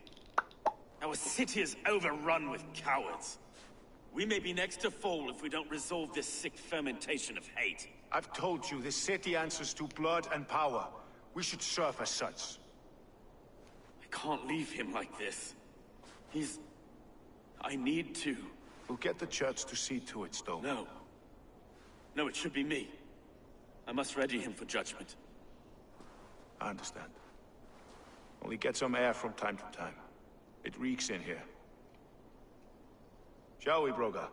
Our city is overrun with cowards. We may be next to fall if we don't resolve this sick fermentation of hate. I've told you, this city answers to blood and power. We should serve as such. I can't leave him like this. I need to. We'll get the church to see to it, Stowe. No. No, it should be me. I must ready him for judgment. I understand. Only get some air from time to time. It reeks in here. Shall we, Broga?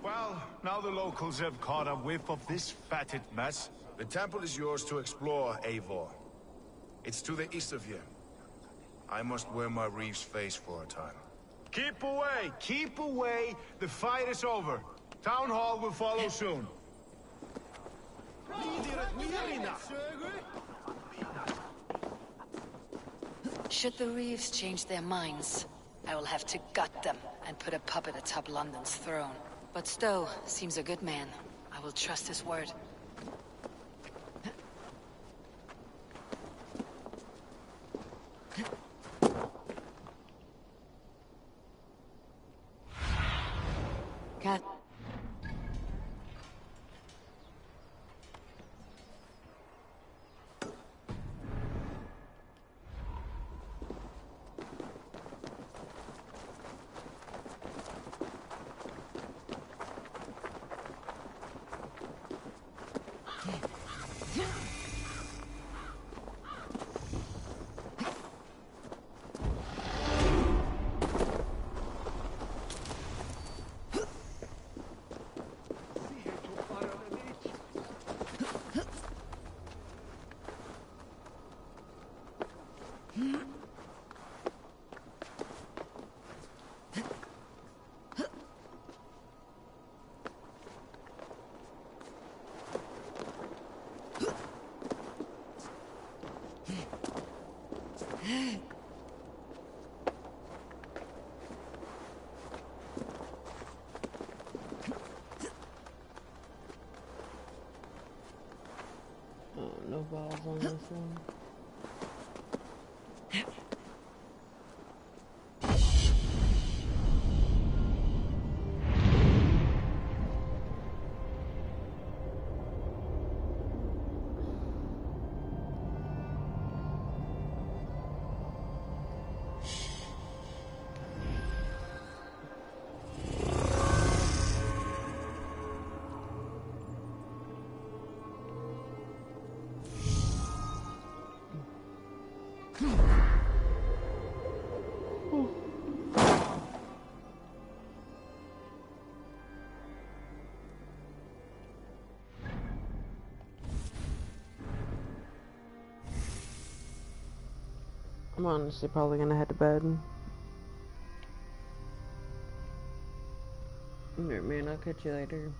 Well, now the locals have caught a whiff of this fatted mess. The temple is yours to explore, Eivor. It's to the east of here. I must wear my reeve's face for a time. Keep away! Keep away! The fight is over. Town Hall will follow soon. Should the Reeves change their minds, I will have to gut them and put a puppet atop London's throne. But Stowe seems a good man. I will trust his word. Cat. Oh, no balls on this one. I'm honestly probably gonna head to bed. Alright, man, I'll catch you later.